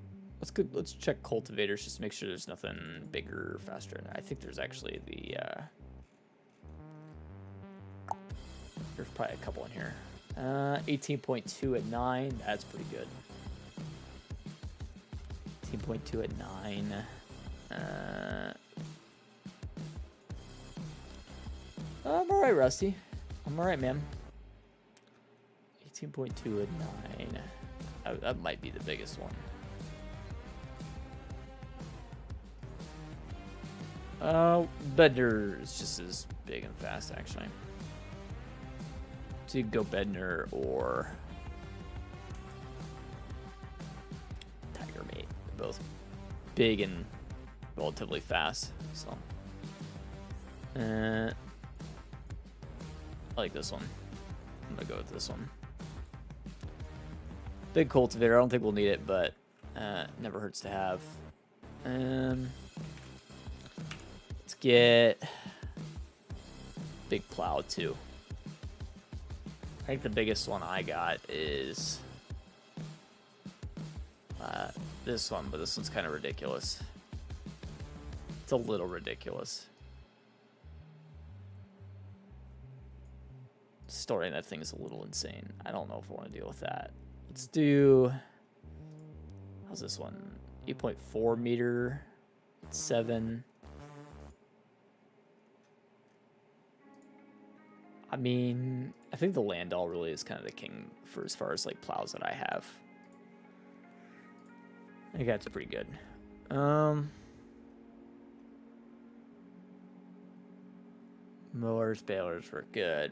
Let's check cultivators just to make sure there's nothing bigger or faster. I think there's actually the. There's probably a couple in here. 18.2 at 9. That's pretty good. 18.2 at 9. I'm alright, Rusty. I'm alright, man. 18.2 at 9. That might be the biggest one. Bedner is just as big and fast, actually. So you could go Bedner or Tiger Mate. They're both big and relatively fast. So, I like this one. I'm gonna go with this one. Big cultivator. I don't think we'll need it, but never hurts to have. Let's get big plow too. I think the biggest one I got is this one, but this one's kind of ridiculous. It's a little ridiculous. Storing that thing is a little insane. I don't know if I want to deal with that. Let's do, how's this one? 8.4 meter, 7. I mean, I think the Landau really is kind of the king for as far as like plows that I have. I think that's pretty good. Mowers, balers, we're good.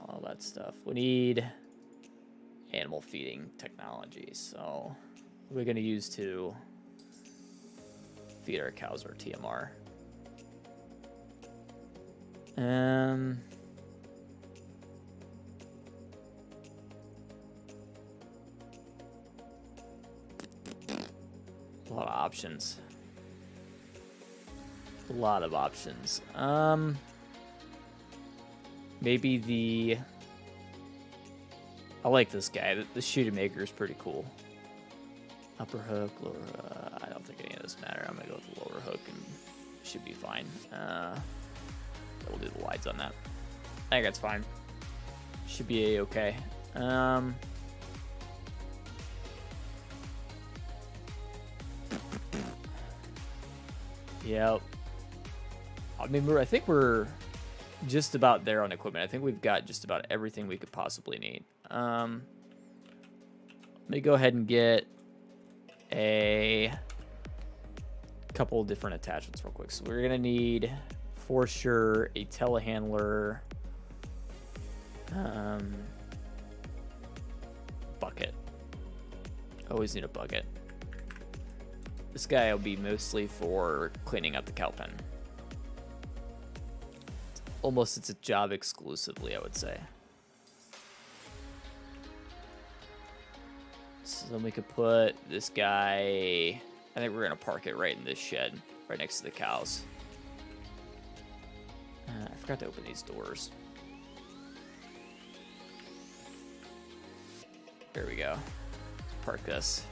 All that stuff. We need animal feeding technology. So what are we going to use to feed our cows or TMR? A lot of options. Maybe the... I like this guy. The Shootamaker is pretty cool. Upper hook, lower. I don't think any of this matter. I'm gonna go with the lower hook and should be fine. We'll do the wides on that. I think that's fine. Should be a-okay. Yep. I mean, I think we're just about there on equipment. I think we've got just about everything we could possibly need. Let me go ahead and get a couple of different attachments real quick. So we're gonna need, for sure, a telehandler, bucket. Always need a bucket. This guy will be mostly for cleaning up the cow pen. Almost it's a job exclusively, I would say. So then we could put this guy, I think we're gonna park it right in this shed, right next to the cows. I forgot to open these doors. There we go. Let's park this.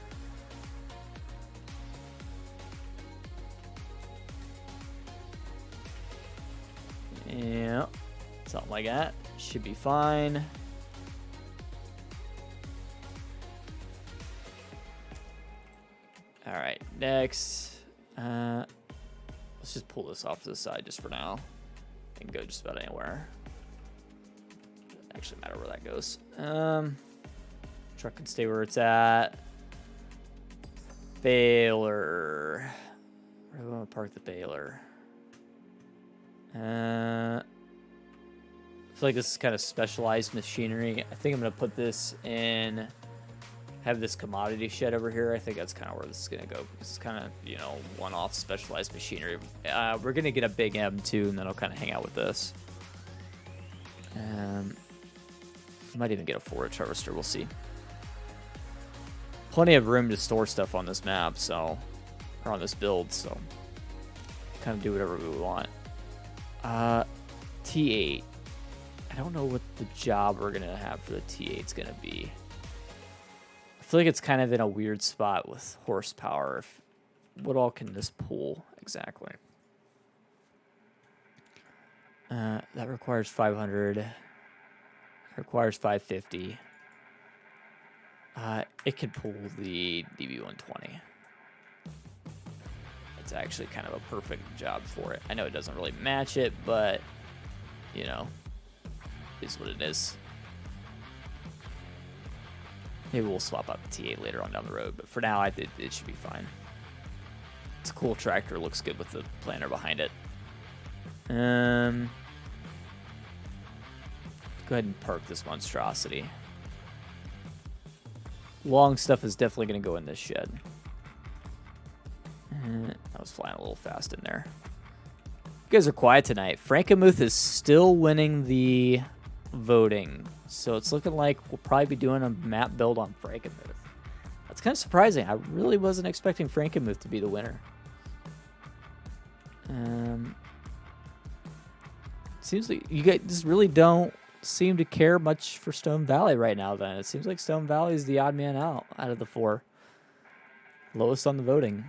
Yeah, something like that. Should be fine. All right, next. Let's just pull this off to the side just for now. And go just about anywhere. Doesn't actually matter where that goes. Truck can stay where it's at. Baler. Where do we want to park the baler? I feel like this is kind of specialized machinery. I think I'm going to put this in, have this commodity shed over here. I think that's kind of where this is going to go. Because it's kind of, you know, one-off specialized machinery. We're going to get a big M too, and then I'll kind of hang out with this. Might even get a forage harvester. We'll see. Plenty of room to store stuff on this map, so, or on this build, so kind of do whatever we want. T8. I don't know what the job we're gonna have for the T8 is gonna be. I feel like it's kind of in a weird spot with horsepower. What all can this pull exactly? That requires 500. Requires 550. It could pull the DB120. It's actually kind of a perfect job for it. I know it doesn't really match it, but, you know, it is what it is. Maybe we'll swap out the T8 later on down the road, but for now, it should be fine. It's a cool tractor. Looks good with the planter behind it. Go ahead and park this monstrosity. Long stuff is definitely going to go in this shed. I was flying a little fast in there. You guys are quiet tonight. Frankenmuth is still winning the voting. So it's looking like we'll probably be doing a map build on Frankenmuth. That's kind of surprising. I really wasn't expecting Frankenmuth to be the winner. Seems like you guys really don't seem to care much for Stone Valley right now then. It seems like Stone Valley is the odd man out of the four. Lowest on the voting.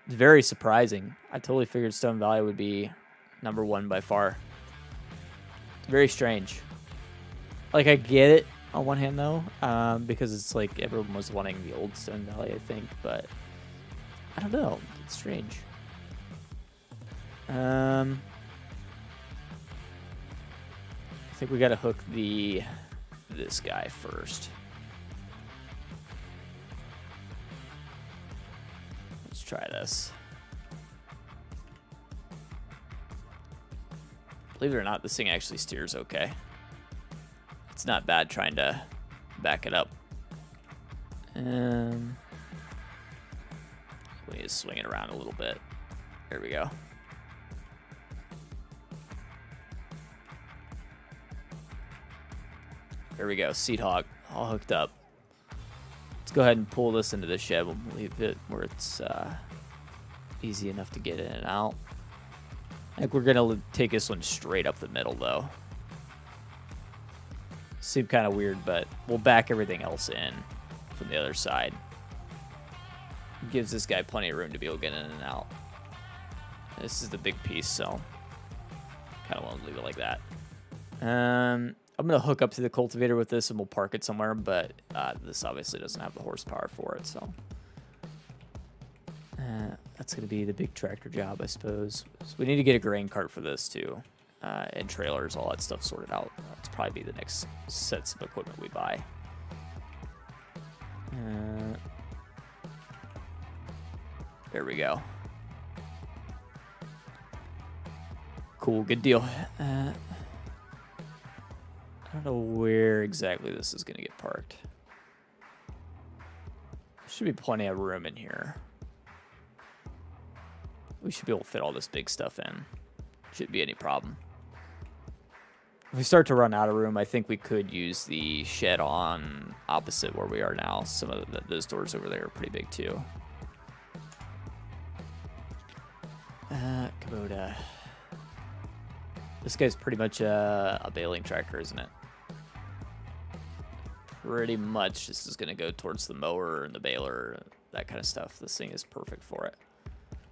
It's very surprising. I totally figured Stone Valley would be number one by far. It's very strange. Like, I get it on one hand, though, because it's like everyone was wanting the old Stone Valley, I think, but I don't know. It's strange. I think we got to hook this guy first. Let's try this. Believe it or not, this thing actually steers okay. It's not bad trying to back it up. We need to swing it around a little bit. There we go. There we go. Seed hog all hooked up. Let's go ahead and pull this into the shed. We'll leave it where it's easy enough to get in and out. I think we're going to take this one straight up the middle, though. Seemed kind of weird, but we'll back everything else in from the other side. Gives this guy plenty of room to be able to get in and out. This is the big piece, so kind of want to leave it like that. I'm going to hook up to the cultivator with this and we'll park it somewhere, but this obviously doesn't have the horsepower for it, so that's going to be the big tractor job, I suppose. So we need to get a grain cart for this too, and trailers, all that stuff sorted out. That's probably be the next sets of equipment we buy. There we go. Cool, good deal. I don't know where exactly this is going to get parked. There should be plenty of room in here. We should be able to fit all this big stuff in. Shouldn't be any problem. If we start to run out of room, I think we could use the shed on opposite where we are now. Some of those doors over there are pretty big too. Kubota. This guy's pretty much a baling tractor, isn't it? Pretty much this is going to go towards the mower and the baler, that kind of stuff. This thing is perfect for it.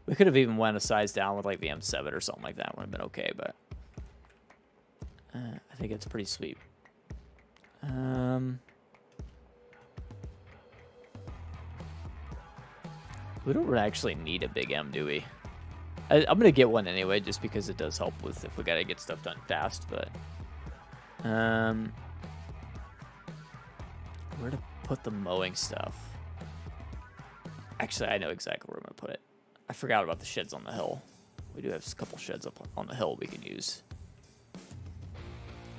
We could have even went a size down with like the M7 or something like that. Would have been okay, but I think it's pretty sweet. We don't actually need a big M, do we? I'm going to get one anyway, just because it does help with if we got to get stuff done fast, but where to put the mowing stuff? Actually, I know exactly where I'm going to put it. I forgot about the sheds on the hill. We do have a couple sheds up on the hill we can use.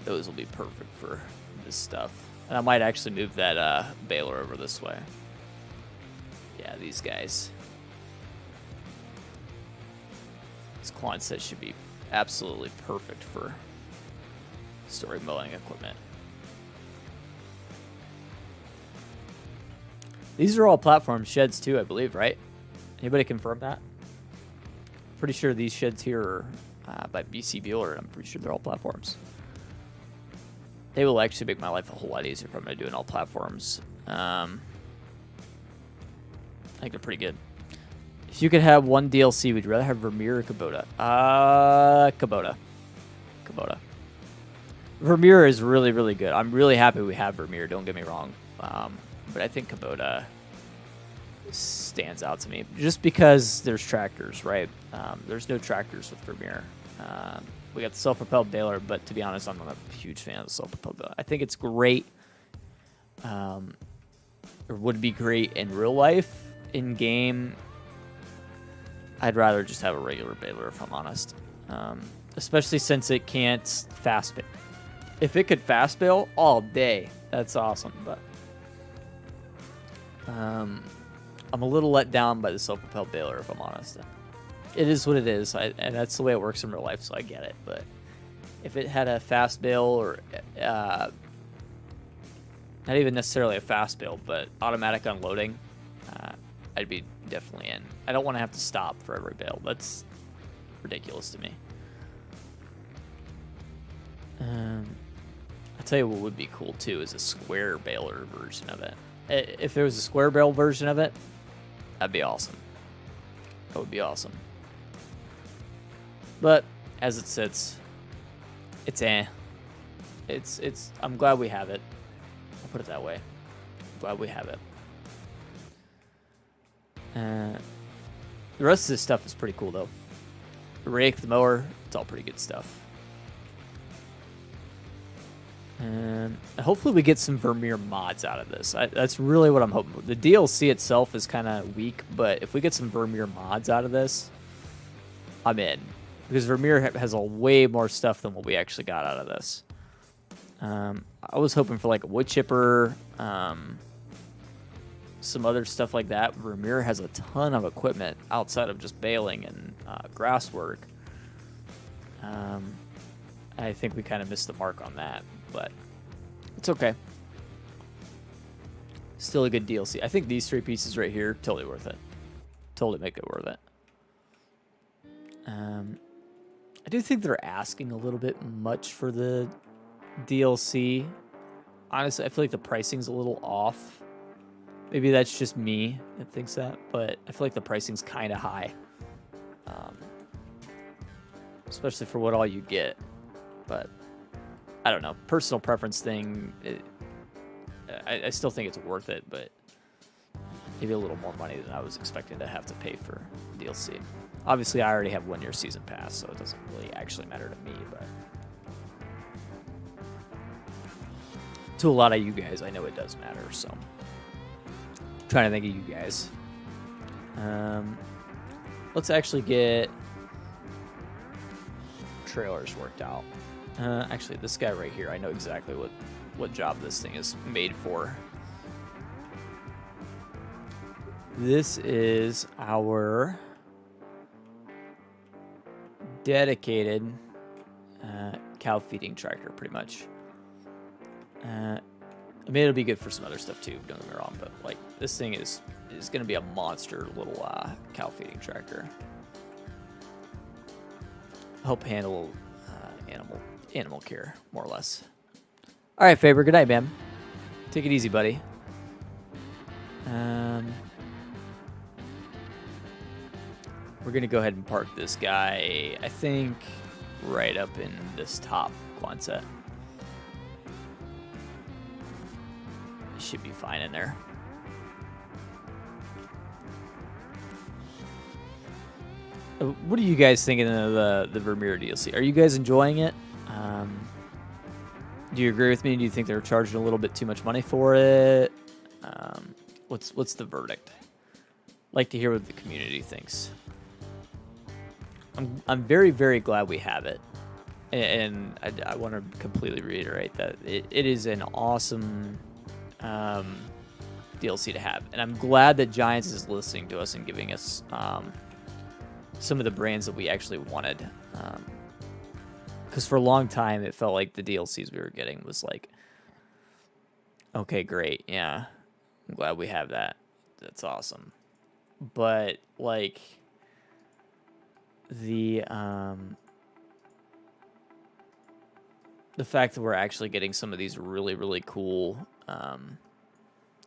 Those will be perfect for this stuff. And I might actually move that baler over this way. Yeah, these guys. This Quonset should be absolutely perfect for storing mowing equipment. These are all platform sheds too, I believe, right? Anybody confirm that? Pretty sure these sheds here are by BC Bueller, and I'm pretty sure they're all platforms. They will actually make my life a whole lot easier if I'm going to do it all platforms. I think they're pretty good. If you could have one DLC, would you rather have Vermeer or Kubota? Kubota. Kubota. Vermeer is really, really good. I'm really happy we have Vermeer, don't get me wrong. But I think Kubota stands out to me just because there's tractors, right? There's no tractors with Vermeer. We got the self-propelled baler, but to be honest, I'm not a huge fan of the self-propelled baler. I think it's great, or would be great in real life. In game, I'd rather just have a regular baler, if I'm honest. Especially since it can't fast bale. If it could fast bale all day, that's awesome. But I'm a little let down by the self-propelled baler, if I'm honest. It is what it is, and that's the way it works in real life, so I get it. But if it had a fast bale, or not even necessarily a fast bale, but automatic unloading, I'd be definitely in. I don't want to have to stop for every bale. That's ridiculous to me. I'll tell you what would be cool too is a square baler version of it. If there was a square bale version of it, that'd be awesome. That would be awesome. But as it sits, it's eh. It's. I'm glad we have it. I'll put it that way. Glad we have it. The rest of this stuff is pretty cool though. The rake, the mower, it's all pretty good stuff. And hopefully we get some Vermeer mods out of this. That's really what I'm hoping for. The DLC itself is kind of weak, but if we get some Vermeer mods out of this, I'm in. Because Vermeer has a way more stuff than what we actually got out of this. I was hoping for like a wood chipper, some other stuff like that. Vermeer has a ton of equipment outside of just baling and grass work. I think we kind of missed the mark on that, but it's okay. Still a good DLC. I think these three pieces right here, totally worth it. Totally make it worth it. I do think they're asking a little bit much for the DLC. Honestly, I feel like the pricing's a little off. Maybe that's just me that thinks that, but I feel like the pricing's kind of high. Especially for what all you get. But I don't know. Personal preference thing. I still think it's worth it, but maybe a little more money than I was expecting to have to pay for DLC. Obviously, I already have 1-year season pass, so it doesn't really actually matter to me, but to a lot of you guys, I know it does matter, so I'm trying to think of you guys. Let's actually get trailers worked out. Actually, this guy right here, I know exactly what job this thing is made for. This is our dedicated cow feeding tractor, pretty much. I mean, it'll be good for some other stuff too, don't get me wrong, but like this thing is going to be a monster little cow feeding tractor. Help handle animal care, more or less. All right, Faber, good night, man. Take it easy, buddy. We're going to go ahead and park this guy, I think, right up in this top Quonset. Should be fine in there. What are you guys thinking of the Vermeer DLC? Are you guys enjoying it? Do you agree with me? Do you think they're charging a little bit too much money for it? What's the verdict? Like to hear what the community thinks. I'm very, very glad we have it, and I want to completely reiterate that it is an awesome DLC to have, and I'm glad that Giants is listening to us and giving us some of the brands that we actually wanted. Because for a long time, it felt like the DLCs we were getting was like, okay, great, yeah, I'm glad we have that. That's awesome. But like the fact that we're actually getting some of these really, really cool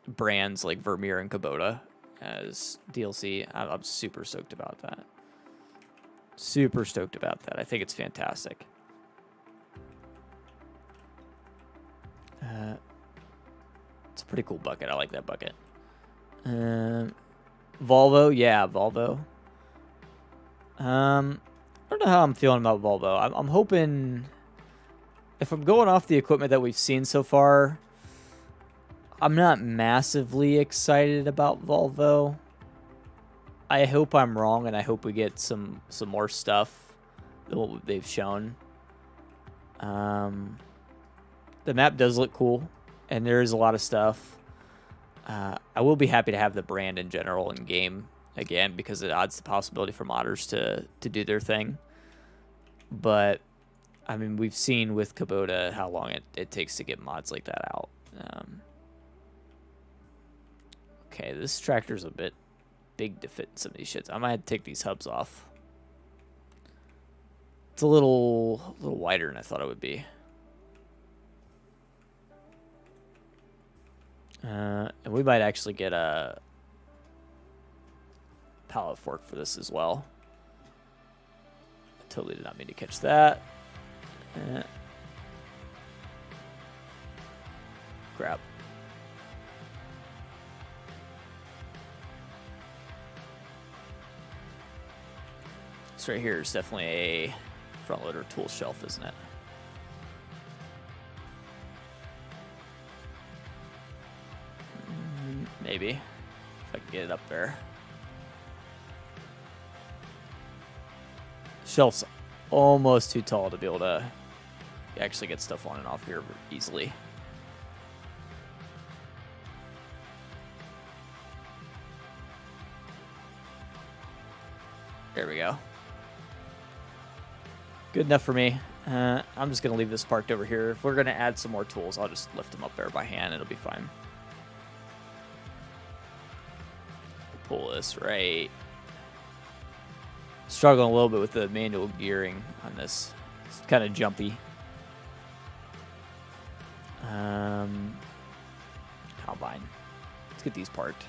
brands like Vermeer and Kubota as DLC, I'm super stoked about that. Super stoked about that. I think it's fantastic. It's a pretty cool bucket. I like that bucket. Volvo, yeah, Volvo. I don't know how I'm feeling about Volvo. I'm hoping, if I'm going off the equipment that we've seen so far, I'm not massively excited about Volvo. I hope I'm wrong, and I hope we get some more stuff than what they've shown. The map does look cool, and there is a lot of stuff. I will be happy to have the brand in general in game again, because it adds the possibility for modders to do their thing. But I mean, we've seen with Kubota how long it takes to get mods like that out. Okay, this tractor's a bit big to fit in some of these shits. I might have to take these hubs off. It's a little wider than I thought it would be. And we might actually get a pallet fork for this as well. I totally did not mean to catch that. Crap. This right here is definitely a front loader tool shelf, isn't it? Maybe, if I can get it up there. Shelf's almost too tall to be able to actually get stuff on and off here easily. There we go. Good enough for me. I'm just going to leave this parked over here. If we're going to add some more tools, I'll just lift them up there by hand. It'll be fine. Pull this right. Struggling a little bit with the manual gearing on this. It's kind of jumpy. Combine. Let's get these parked.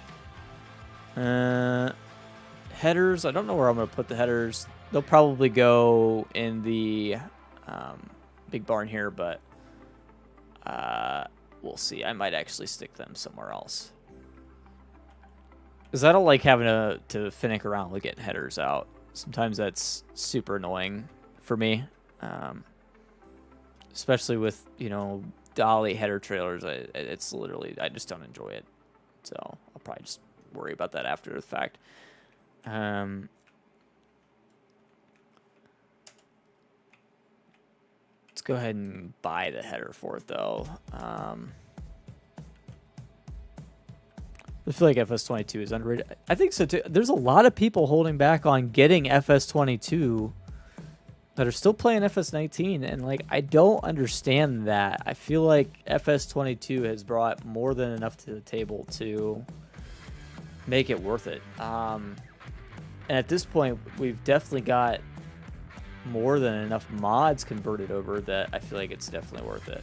Headers. I don't know where I'm going to put the headers. They'll probably go in the big barn here, but we'll see. I might actually stick them somewhere else. Because I don't like having to finick around with getting headers out. Sometimes that's super annoying for me. Especially with, you know, dolly header trailers. It's literally, I just don't enjoy it. So I'll probably just worry about that after the fact. Let's go ahead and buy the header for it, though. I feel like FS22 is underrated. I think so, too. There's a lot of people holding back on getting FS22 that are still playing FS19, and, like, I don't understand that. I feel like FS22 has brought more than enough to the table to make it worth it. And at this point, we've definitely got more than enough mods converted over that I feel like it's definitely worth it.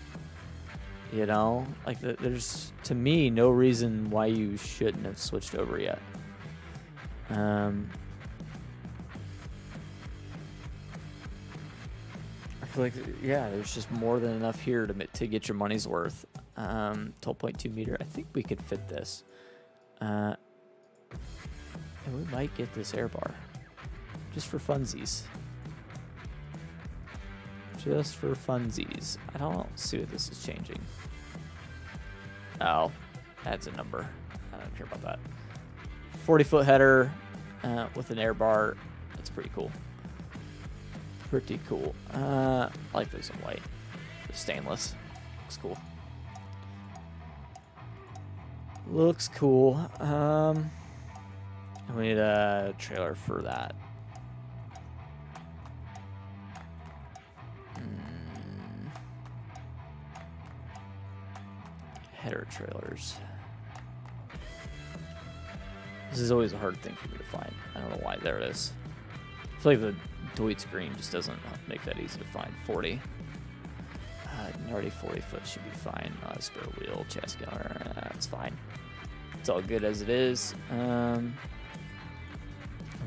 You know, like there's, to me, no reason why you shouldn't have switched over yet. I feel like, yeah, there's just more than enough here to get your money's worth. 12.2 meter. I think we could fit this. And we might get this air bar. Just for funsies. Just for funsies. I don't see what this is changing. Oh, that's a number. I don't care about that. 40-foot header with an air bar. That's pretty cool. Pretty cool. I like those in white. The stainless. Looks cool. Looks cool. We need a trailer for that. Header trailers. This is always a hard thing for me to find. I don't know why. There it is. I feel like the Deutz green just doesn't make that easy to find. 40. Already 40 foot should be fine. Spare wheel, chest counter. That's fine. It's all good as it is.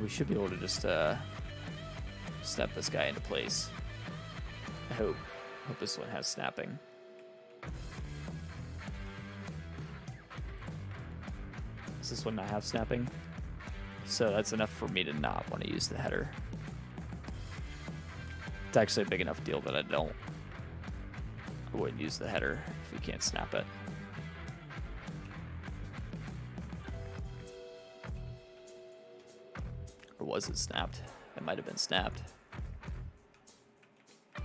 We should be able to just snap this guy into place. I hope. Hope this one has snapping. Does this one not have snapping? So that's enough for me to not want to use the header. It's actually a big enough deal that I wouldn't use the header if we can't snap it. Or was it snapped? It might have been snapped. I'll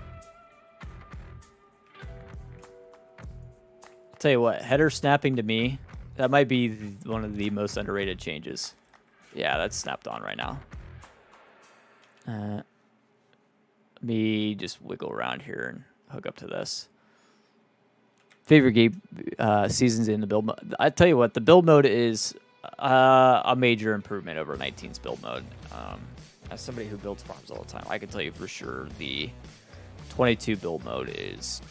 tell you what, header snapping to me, that might be one of the most underrated changes. Yeah, that's snapped on right now. Let me just wiggle around here and hook up to this. Favorite game seasons in the build mode. I tell you what, the build mode is a major improvement over 19's build mode. As somebody who builds farms all the time, I can tell you for sure the 22 build mode is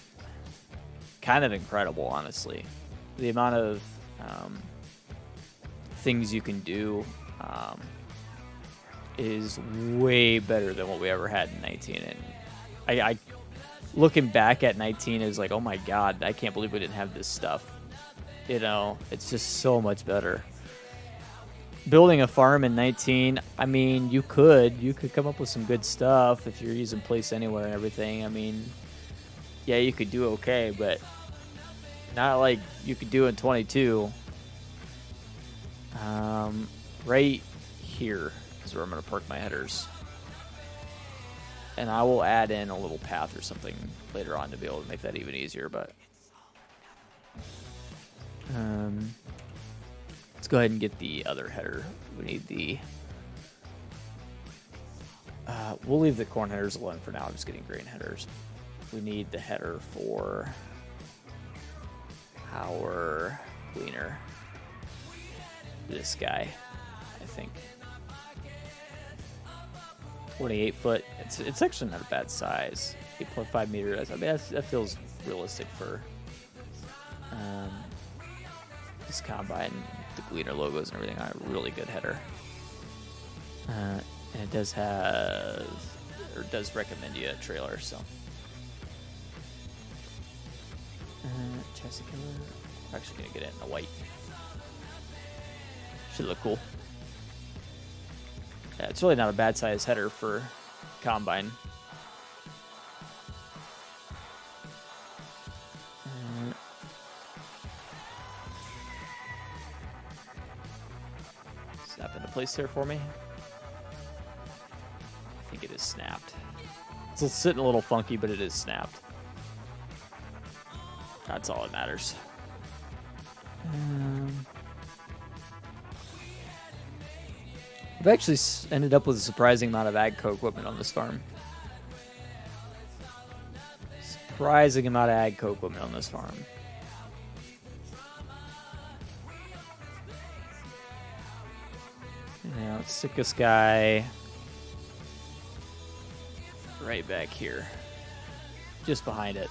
kind of incredible, honestly. The amount of things you can do is way better than what we ever had in 19. And I looking back at 19 is like, oh my god, I can't believe we didn't have this stuff. You know, it's just so much better. Building a farm in 19, I mean, you could come up with some good stuff if you're using place anywhere and everything. I mean, yeah, you could do okay, but not like you could do in 22. Right here is where I'm going to park my headers. And I will add in a little path or something later on to be able to make that even easier, but let's go ahead and get the other header. We need the we'll leave the corn headers alone for now. I'm just getting grain headers. We need the header for our cleaner. This guy, I think. 28 foot. It's actually not a bad size. 8.5 meters. I mean, that feels realistic for this combine the Gleaner logos and everything on a really good header. And it does have, or does recommend you a trailer, so. Chassis color. I'm actually gonna get it in the white. Should look cool. Yeah, it's really not a bad size header for Combine. Snap into place there for me. I think it is snapped. It's sitting a little funky, but it is snapped. That's all that matters. I've actually ended up with a surprising amount of AGCO equipment on this farm. Surprising amount of AGCO equipment on this farm. Now let's stick this guy right back here, just behind it.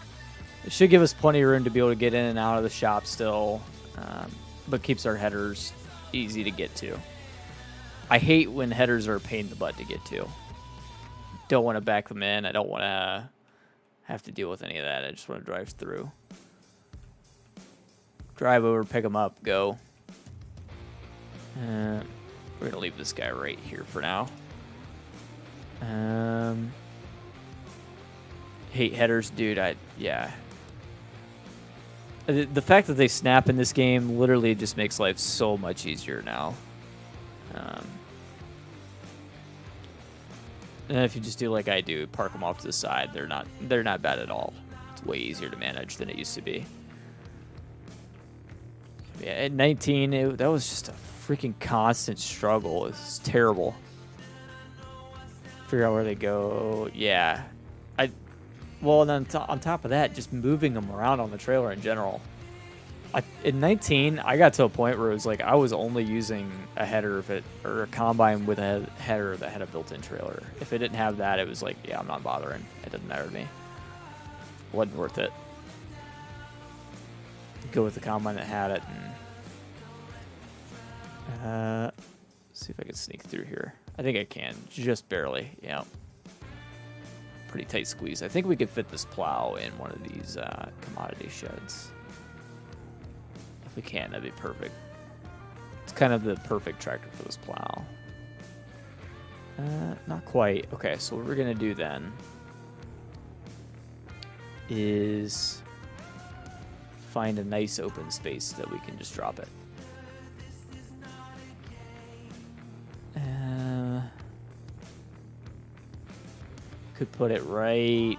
It should give us plenty of room to be able to get in and out of the shop still, but keeps our headers easy to get to. I hate when headers are a pain in the butt to get to. Don't want to back them in. I don't want to have to deal with any of that. I just want to drive through. Drive over, pick them up, go. We're going to leave this guy right here for now. Hate headers, dude. Yeah. The fact that they snap in this game literally just makes life so much easier now. And if you just do like I do, park them off to the side, they're not bad at all. It's way easier to manage than it used to be. Yeah, at 19, that was just a freaking constant struggle. It's terrible. Figure out where they go. Yeah. Well, and then on top of that, just moving them around on the trailer in general. In 19, I got to a point where it was like I was only using a header or a Combine with a header that had a built-in trailer. If it didn't have that, it was like, yeah, I'm not bothering. It doesn't matter to me. Wasn't worth it. Go with the Combine that had it. And, see if I can sneak through here. I think I can, just barely. Yeah. Pretty tight squeeze. I think we could fit this plow in one of these commodity sheds. If we can, that'd be perfect. It's kind of the perfect tractor for this plow. Not quite. Okay, so what we're gonna do then is find a nice open space that we can just drop it. Could put it right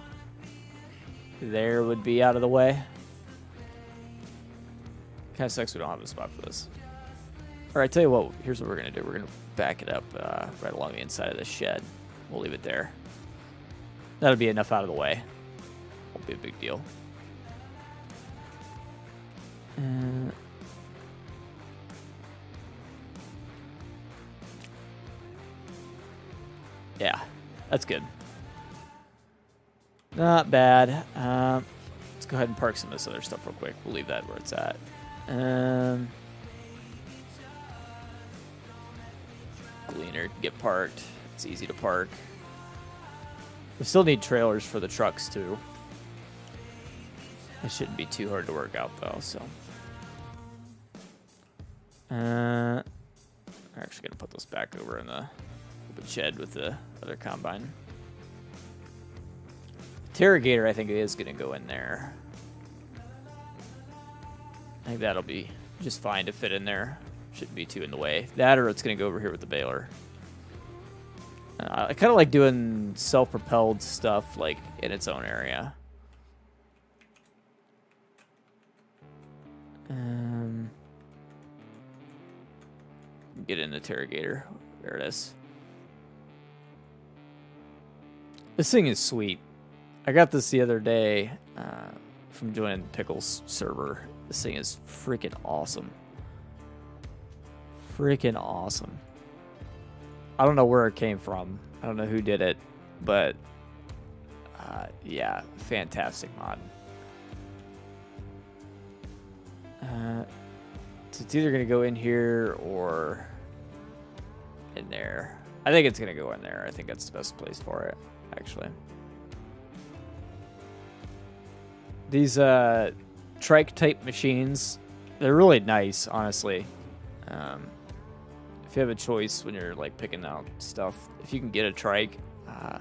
there, would be out of the way. Kind of sucks we don't have a spot for this. All right, tell you what, here's what we're gonna do. We're gonna back it up right along the inside of the shed. We'll leave it there. That'll be enough out of the way. Won't be a big deal. Yeah, that's good. Not bad. Let's go ahead and park some of this other stuff real quick. We'll leave that where it's at. Gleaner can get parked. It's easy to park. We still need trailers for the trucks too. It shouldn't be too hard to work out though, so. I'm actually gonna put this back over in the open shed with the other Combine. Interrogator, I think it is gonna go in there. I think that'll be just fine to fit in there. Shouldn't be too in the way. That or it's gonna go over here with the baler. I kind of like doing self-propelled stuff like in its own area. Get in the interrogator. There it is. This thing is sweet. I got this the other day from joining Pickle's server. This thing is freaking awesome. Freaking awesome. I don't know where it came from. I don't know who did it, but yeah, fantastic mod. So it's either going to go in here or in there. I think it's going to go in there. I think that's the best place for it, actually. These trike type machines, they're really nice, honestly. If you have a choice when you're like picking out stuff, if you can get a trike, I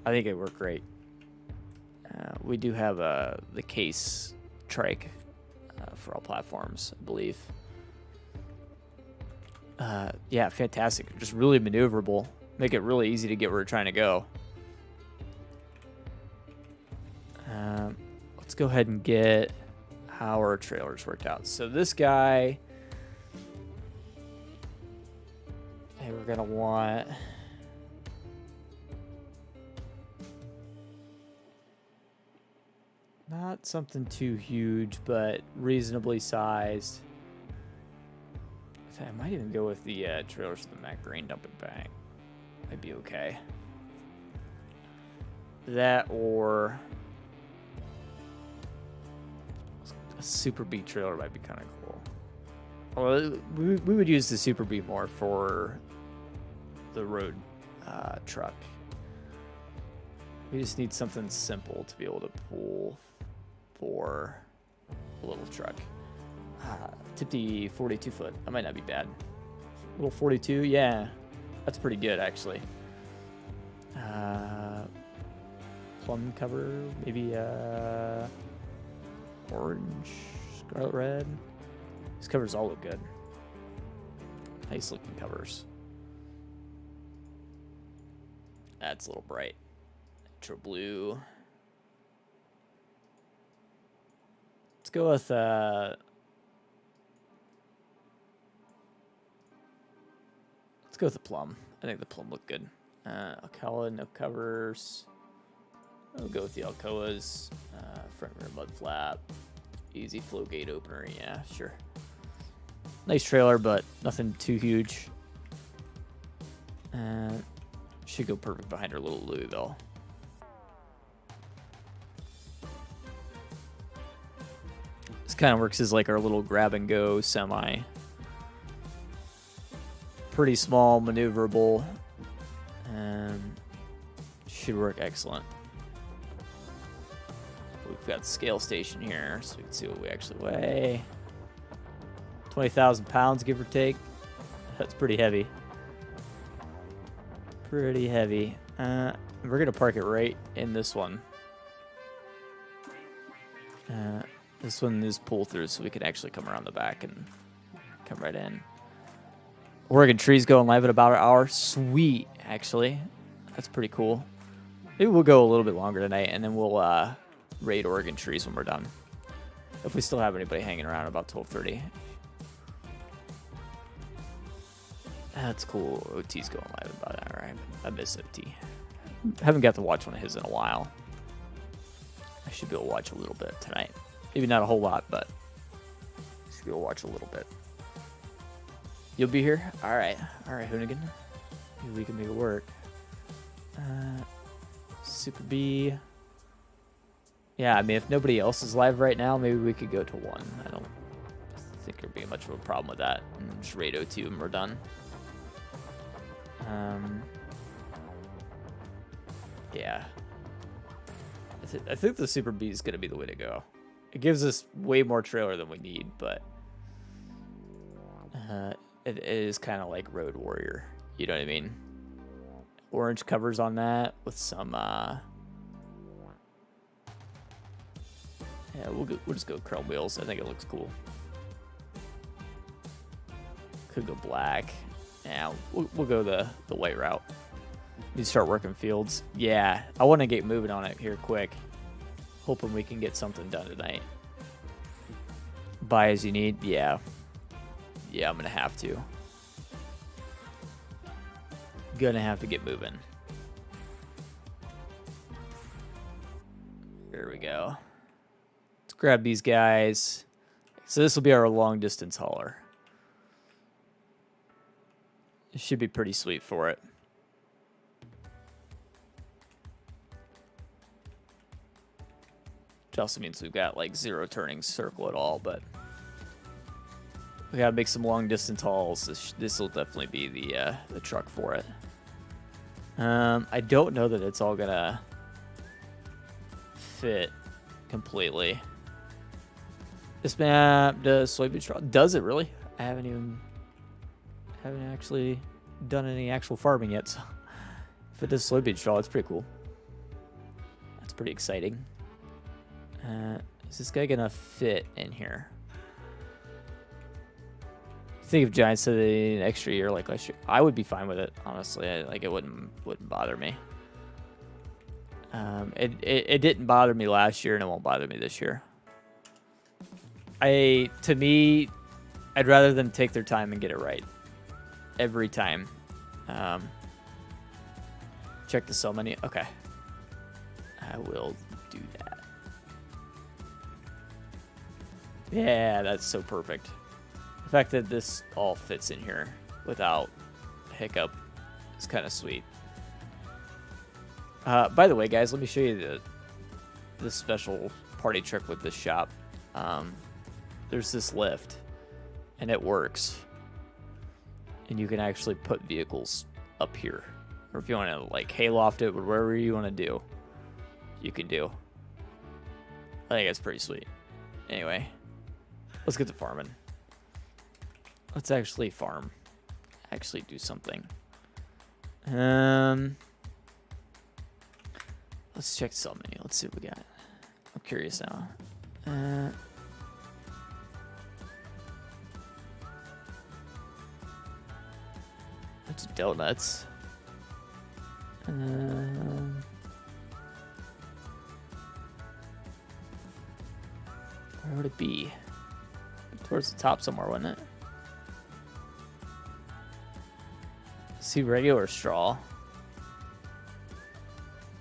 think it worked great. We do have the case trike for all platforms, I believe. Yeah, fantastic. Just really maneuverable. Make it really easy to get where we're trying to go. Let's go ahead and get our trailers worked out. So this guy, hey, we're gonna want not something too huge, but reasonably sized. I might even go with the trailers for the Mac grain dumping bank. Might be okay. That or a Super B trailer might be kind of cool. Well, we would use the Super B more for the road truck. We just need something simple to be able to pull for a little truck. Tipty 42 foot. That might not be bad. Little 42, yeah. That's pretty good, actually. Plum cover, maybe orange, scarlet red. These covers all look good. Nice looking covers. That's a little bright. Nitro blue. Let's go with let's go with the plum. I think the plum looked good. Alcoa, no covers. I'll go with the Alcoas. Front rear mud flap. Easy flow gate opener. Yeah, sure. Nice trailer, but nothing too huge. Should go perfect behind our little Louis though. This kind of works as like our little grab and go semi. Pretty small, maneuverable. Should work excellent. We've got the scale station here, so we can see what we actually weigh. 20,000 pounds, give or take. That's pretty heavy. Pretty heavy. We're gonna park it right in this one. This one is pull through, so we can actually come around the back and come right in. Oregon trees going live at about an hour. Sweet, actually. That's pretty cool. Maybe we'll go a little bit longer tonight, and then we'll raid Oregon trees when we're done. If we still have anybody hanging around about 12:30. That's cool. OT's going live about that, all right? I miss OT. Haven't got to watch one of his in a while. I should be able to watch a little bit tonight. Maybe not a whole lot, but I should be able to watch a little bit. You'll be here? All right, Hoonigan. Maybe we can make it work. Super B. Yeah, I mean, if nobody else is live right now, maybe we could go to 1. I don't think there'd be much of a problem with that. And just raid O2 and we're done. Yeah. I think the Super B is going to be the way to go. It gives us way more trailer than we need, but it is kind of like Road Warrior. You know what I mean? Orange covers on that with some yeah, we'll just go chrome wheels. I think it looks cool. Could go black. Yeah, we'll go the white route. Need to start working fields. Yeah, I want to get moving on it here quick. Hoping we can get something done tonight. Buy as you need. Yeah. Yeah, I'm gonna have to. Gonna have to get moving. There we go. Let's grab these guys. So this will be our long distance hauler. It should be pretty sweet for it. Which also means we've got like 0 turning circle at all, but We gotta make some long distance hauls. This will definitely be the truck for it. I don't know that it's all gonna fit completely. This map does soybean straw. Does it really? I haven't actually done any actual farming yet. So if it does soybean straw, it's pretty cool. That's pretty exciting. Is this guy gonna fit in here? Think if Giants said they need an extra year like last year, I would be fine with it. Honestly, like it wouldn't bother me. It didn't bother me last year, and it won't bother me this year. To me, I'd rather them take their time and get it right every time. Check the sell menu. Okay, I will do that. Yeah, that's so perfect. The fact that this all fits in here without hiccup is kind of sweet. By the way, guys, let me show you the special party trick with this shop. There's this lift, and it works. And you can actually put vehicles up here. Or if you want to, like, hayloft it, or wherever you want to do, you can do. I think that's pretty sweet. Anyway, let's get to farming. Let's actually farm. Actually do something. Let's check the sell menu. Let's see what we got. I'm curious now. That's donuts. Where would it be? Towards the top somewhere, wouldn't it? See, regular straw.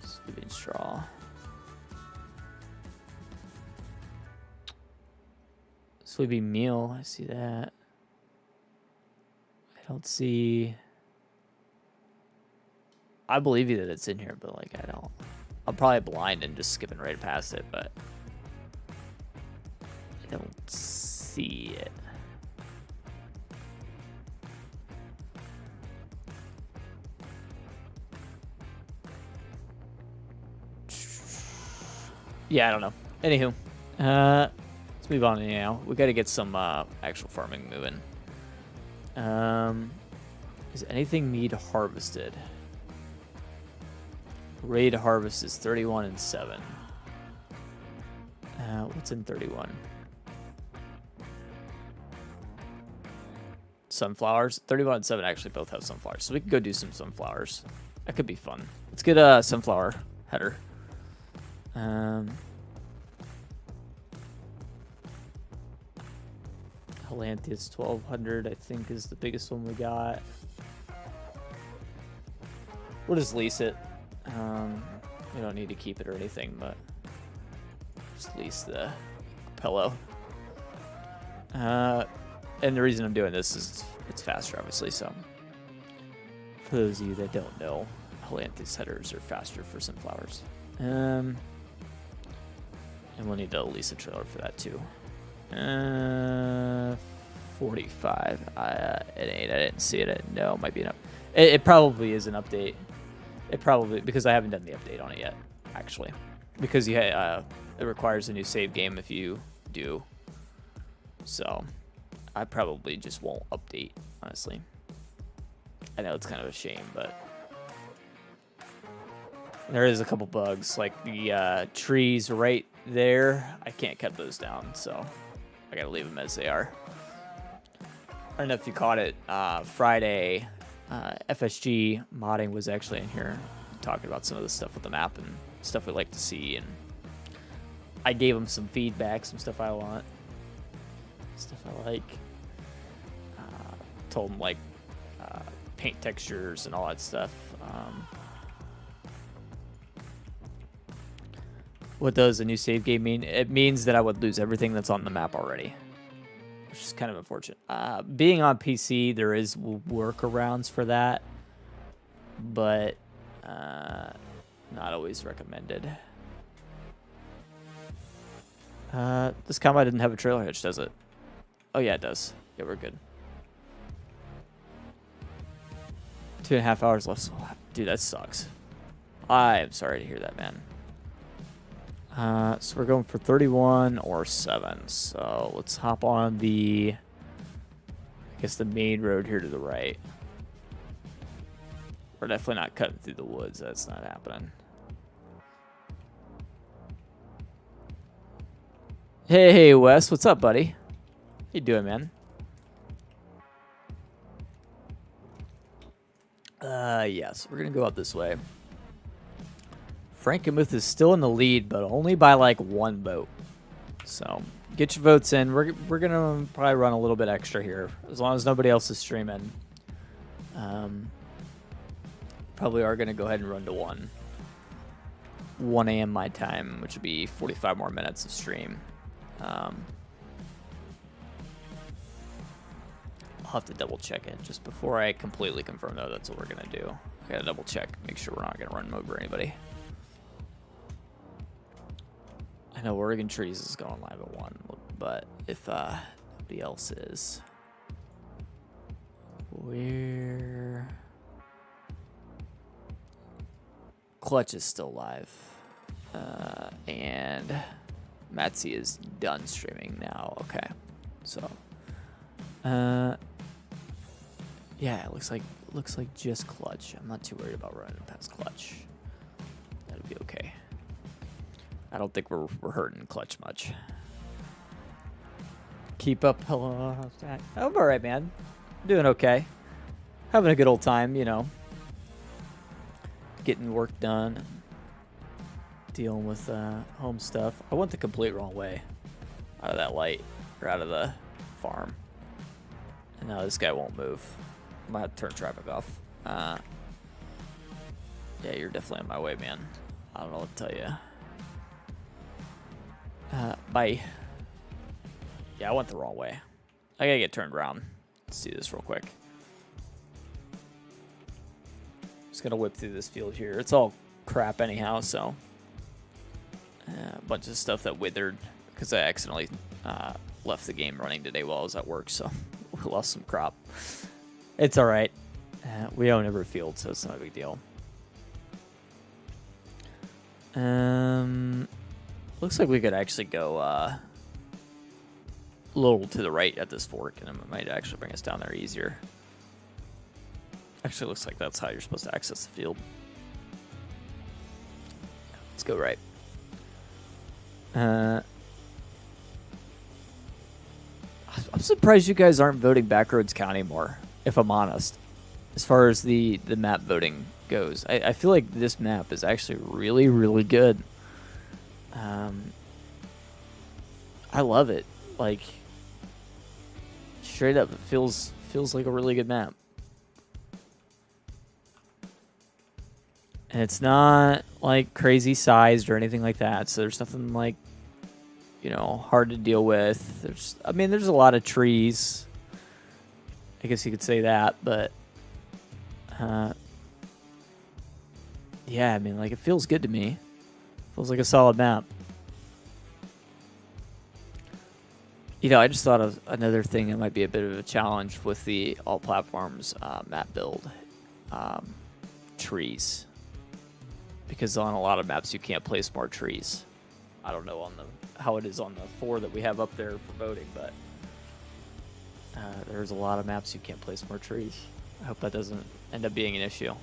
Soybean straw. Soybean meal, I see that. I don't see... I believe you that it's in here, but like I don't. I'm probably blind and just skipping right past it, but I don't see it. Yeah, I don't know. Anywho, let's move on now. We got to get some actual farming moving. Is anything need harvested? Ready to harvest is 31 and 7. What's in 31? Sunflowers. 31 and 7 actually both have sunflowers, so we can go do some sunflowers. That could be fun. Let's get a sunflower header. Atlantis 1200, I think, is the biggest one we got. We'll just lease it. We don't need to keep it or anything, but just lease the pillow. And the reason I'm doing this is it's faster, obviously. So, for those of you that don't know, Atlantis headers are faster for sunflowers. And we'll need to lease a trailer for that too. 45. It ain't. I didn't see it. No, it might be enough. It probably is an update. It probably, because I haven't done the update on it yet, actually. Because it requires a new save game if you do. So, I probably just won't update, honestly. I know it's kind of a shame, but there is a couple bugs, like the trees right there. I can't cut those down, so I gotta leave them as they are. I don't know if you caught it. Friday, FSG modding was actually in here talking about some of the stuff with the map and stuff we'd like to see, and I gave them some feedback, some stuff I want, stuff I like. Told them like paint textures and all that stuff. What does a new save game mean? It means that I would lose everything that's on the map already, which is kind of unfortunate. Being on PC, there is workarounds for that, but not always recommended. This combo didn't have a trailer hitch, does it? Oh yeah, it does. Yeah, we're good. 2.5 hours left. Dude, that sucks. I am sorry to hear that, man. So we're going for 31 or 7. So let's hop on the, I guess, the main road here to the right. We're definitely not cutting through the woods. That's not happening. Hey, Wes. What's up, buddy? How you doing, man? Yes, we're going to go out this way. Frankenmuth is still in the lead, but only by like 1 vote. So get your votes in. We're going to probably run a little bit extra here, as long as nobody else is streaming. Probably are going to go ahead and run to 1 a.m. my time, which would be 45 more minutes of stream. I'll have to double check it just before I completely confirm, though. That's what we're going to do. I got to double check, make sure we're not going to run over anybody. I know Oregon Trees is going live at 1, but if nobody else is, where Clutch is still live, and Matsy is done streaming now. Okay, so yeah, it looks like just Clutch. I'm not too worried about running past Clutch. That'll be okay. I don't think we're hurting Clutch much. Keep up. Hello. I'm all right, man. Doing okay. Having a good old time, you know. Getting work done. Dealing with home stuff. I went the complete wrong way. Out of that light. Or out of the farm. And now this guy won't move. I might have to turn traffic off. Yeah, you're definitely in my way, man. I don't know what to tell you. Bye. Yeah, I went the wrong way. I gotta get turned around. Let's do this real quick. Just gonna whip through this field here. It's all crap anyhow, so. A bunch of stuff that withered because I accidentally left the game running today while I was at work, so we lost some crop. It's alright. We own every field, so it's not a big deal. Looks like we could actually go a little to the right at this fork, and it might actually bring us down there easier. Actually, looks like that's how you're supposed to access the field. Let's go right. I'm surprised you guys aren't voting Backroads County more, if I'm honest, as far as the map voting goes. I feel like this map is actually really, really good. I love it. Like, straight up, it feels like a really good map. And it's not like crazy sized or anything like that, so there's nothing like, you know, hard to deal with. There's a lot of trees. I guess you could say that, but yeah, I mean, like, it feels good to me. Feels like a solid map. You know, I just thought of another thing that might be a bit of a challenge with the all platforms map build. Trees. Because on a lot of maps you can't place more trees. I don't know how it is on the 4 that we have up there for voting, but there's a lot of maps you can't place more trees. I hope that doesn't end up being an issue.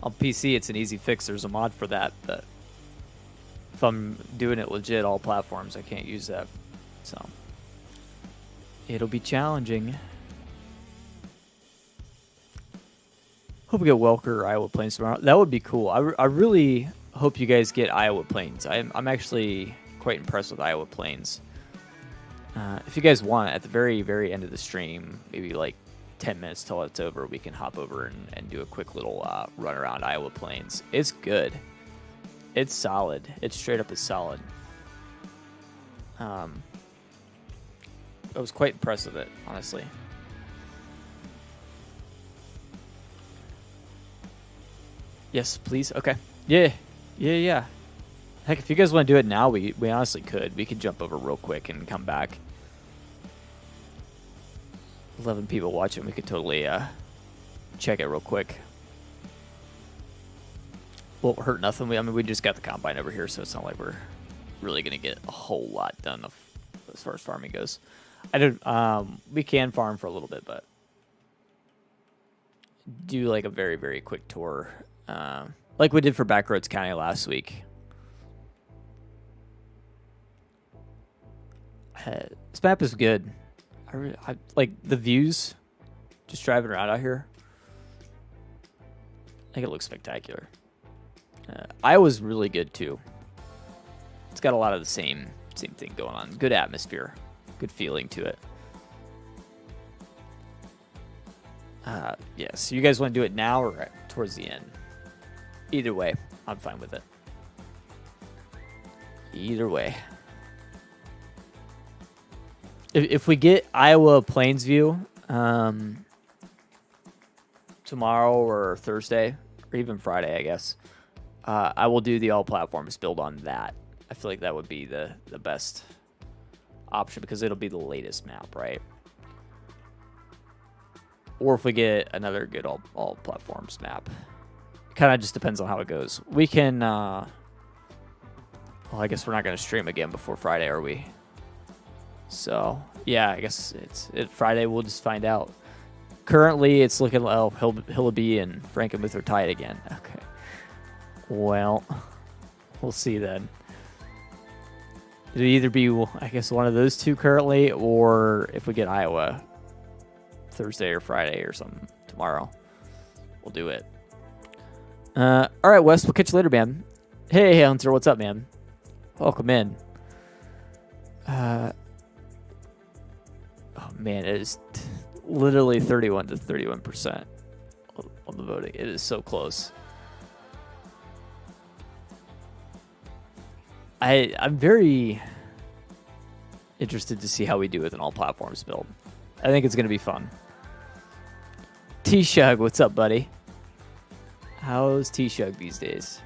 On PC, it's an easy fix. There's a mod for that, but if I'm doing it legit, all platforms, I can't use that. So it'll be challenging. Hope we get Welker or Iowa Plains tomorrow. That would be cool. I really hope you guys get Iowa Plains. I'm actually quite impressed with Iowa Plains. If you guys want, at the very, very end of the stream, maybe like 10 minutes till it's over, we can hop over and do a quick little run around Iowa Plains. It's good. It's solid. It's straight up is solid. I was quite impressed with it, honestly. Yes, please. Okay. Yeah. Heck, if you guys want to do it now, we honestly could. We could jump over real quick and come back. 11 people watching. We could totally check it real quick. Won't hurt nothing. I mean, we just got the combine over here, so it's not like we're really gonna get a whole lot done as far as farming goes. I don't. We can farm for a little bit, but do like a very, very quick tour, like we did for Backroads County last week. This map is good. I like the views. Just driving around out here, I think it looks spectacular. Iowa's really good too. It's got a lot of the same thing going on. Good atmosphere, good feeling to it. Yeah, so you guys want to do it now or towards the end? Either way, I'm fine with it. Either way. If we get Iowa Plainsview tomorrow or Thursday, or even Friday, I guess, I will do the all platforms build on that. I feel like that would be the best option because it'll be the latest map, right? Or if we get another good all platforms map. Kind of just depends on how it goes. We can, well, I guess we're not going to stream again before Friday, are we? So, yeah, I guess it's Friday. We'll just find out. Currently, it's looking like Hillaby and Frankenmuth are tied again. Okay. Well, we'll see then. It'll either be, I guess, one of those two currently, or if we get Iowa Thursday or Friday or something tomorrow, we'll do it. All right, Wes, we'll catch you later, man. Hey, Hunter, what's up, man? Welcome in. Oh, man, it is literally 31 to 31% on the voting. It is so close. I'm very interested to see how we do with an all platforms build. I think it's going to be fun. T-Shug, what's up, buddy? How's T-Shug these days?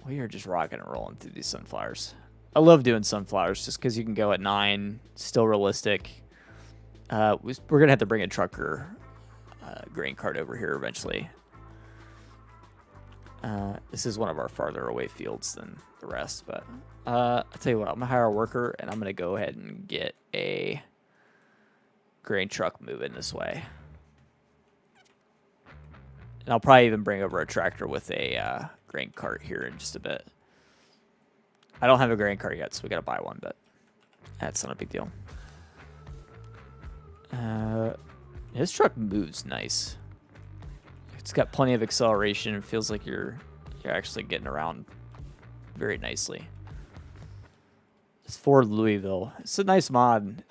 We are just rocking and rolling through these sunflowers. I love doing sunflowers just because you can go at 9, still realistic. We're going to have to bring a trucker grain cart over here eventually. This is one of our farther away fields than the rest, but I'll tell you what, I'm going to hire a worker, and I'm going to go ahead and get a grain truck moving this way. And I'll probably even bring over a tractor with a grain cart here in just a bit. I don't have a grain cart yet, so we got to buy one, but that's not a big deal. His truck moves nice. It's got plenty of acceleration. It feels like you're actually getting around very nicely. It's Ford Louisville. It's a nice mod.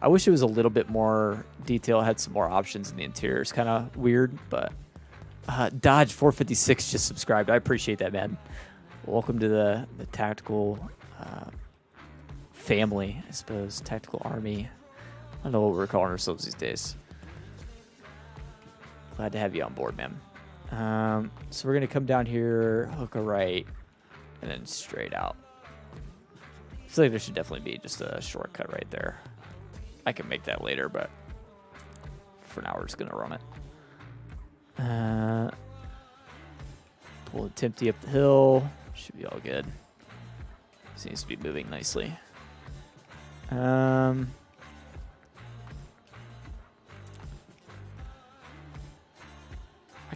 I wish it was a little bit more detail. It had some more options in the interior. It's kind of weird, but Dodge 456 just subscribed. I appreciate that, man. Welcome to the tactical family, I suppose. Tactical army. I don't know what we're calling ourselves these days. Glad to have you on board, man. So we're going to come down here, hook a right, and then straight out. I feel like there should definitely be just a shortcut right there. I can make that later, but for now we're just going to run it. Pull it Tempty up the hill. Should be all good. Seems to be moving nicely. I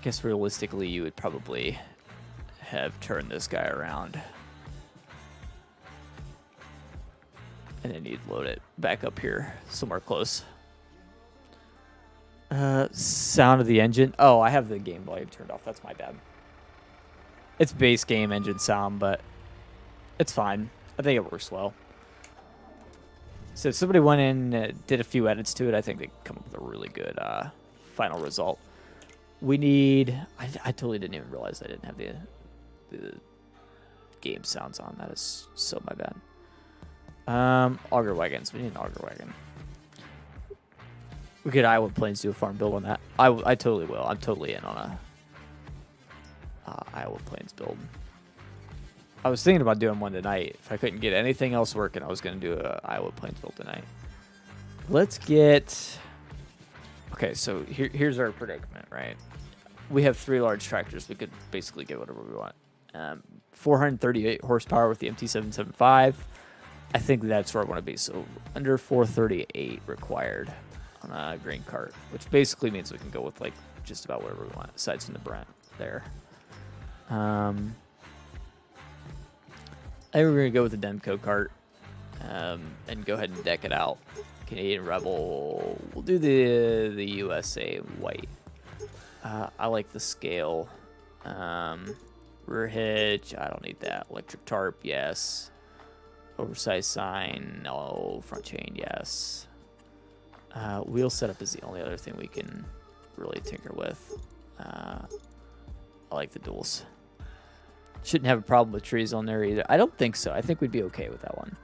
guess realistically you would probably have turned this guy around. And then you'd load it back up here somewhere close. Sound of the engine. Oh, I have the game volume turned off. That's my bad. It's base game engine sound, but it's fine. I think it works well. So if somebody went in and did a few edits to it, I think they come up with a really good final result. We need... I totally didn't even realize I didn't have the game sounds on. That is so my bad. Auger wagons. We need an auger wagon. We could Iowa Plains do a farm build on that. I totally will. I'm totally in on Iowa Plains build. I was thinking about doing one tonight. If I couldn't get anything else working, I was going to do a Iowa Plains build tonight. Let's get... Okay, so here's our predicament, right? We have 3 large tractors. We could basically get whatever we want. 438 horsepower with the MT775. I think that's where I want to be. So under 438 required on a grain cart, which basically means we can go with like just about whatever we want, aside from the Brent there. I think we're going to go with the Demco cart and go ahead and deck it out. Canadian Rebel. We'll do the USA white. I like the scale. Rear hitch. I don't need that. Electric tarp. Yes. Oversized sign. No. Front chain. Yes. Wheel setup is the only other thing we can really tinker with. I like the duals. Shouldn't have a problem with trees on there either. I don't think so. I think we'd be okay with that one.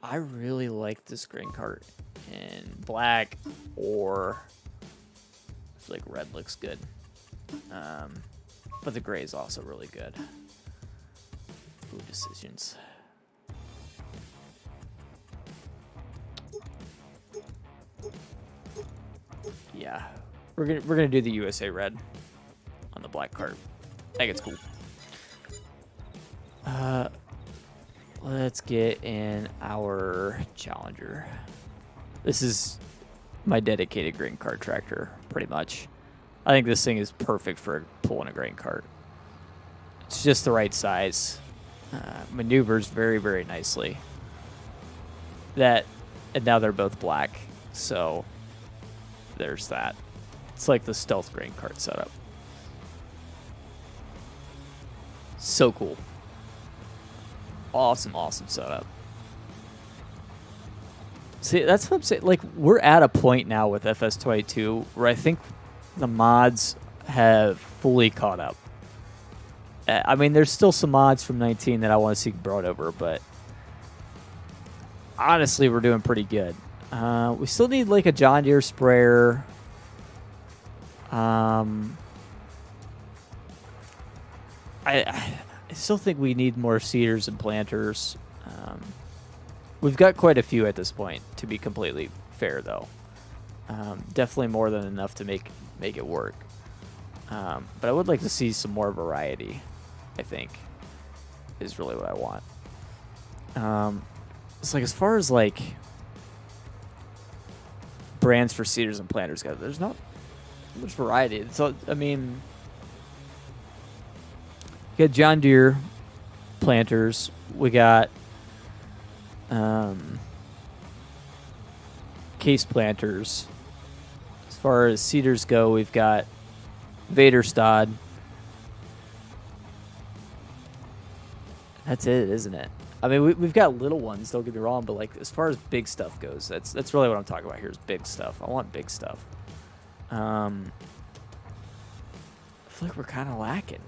I really like this grain cart in black, or I feel like red looks good. But the gray is also really good. Ooh, decisions. Yeah, we're gonna do the USA red on the black cart. I think it's cool. Let's get in our Challenger. This is my dedicated grain cart tractor, pretty much. I think this thing is perfect for pulling a grain cart. It's just the right size. Maneuvers very, very nicely. And now they're both black, so there's that. It's like the stealth grain cart setup. So cool. Awesome, awesome setup. See, that's what I'm saying. Like, we're at a point now with FS22 where I think the mods have fully caught up. I mean, there's still some mods from 19 that I want to see brought over, but honestly, we're doing pretty good. We still need, like, a John Deere sprayer. I still think we need more seeders and planters. We've got quite a few at this point, to be completely fair, though. Definitely more than enough to make it work. But I would like to see some more variety, I think, is really what I want. It's like, as far as, like, brands for seeders and planters go, there's not much variety. So, I mean... We got John Deere planters. We got case planters. As far as seeders go, we've got Vaderstad. That's it, isn't it? I mean, we've got little ones, don't get me wrong, but like as far as big stuff goes, that's really what I'm talking about here is big stuff. I want big stuff. I feel like we're kind of lacking.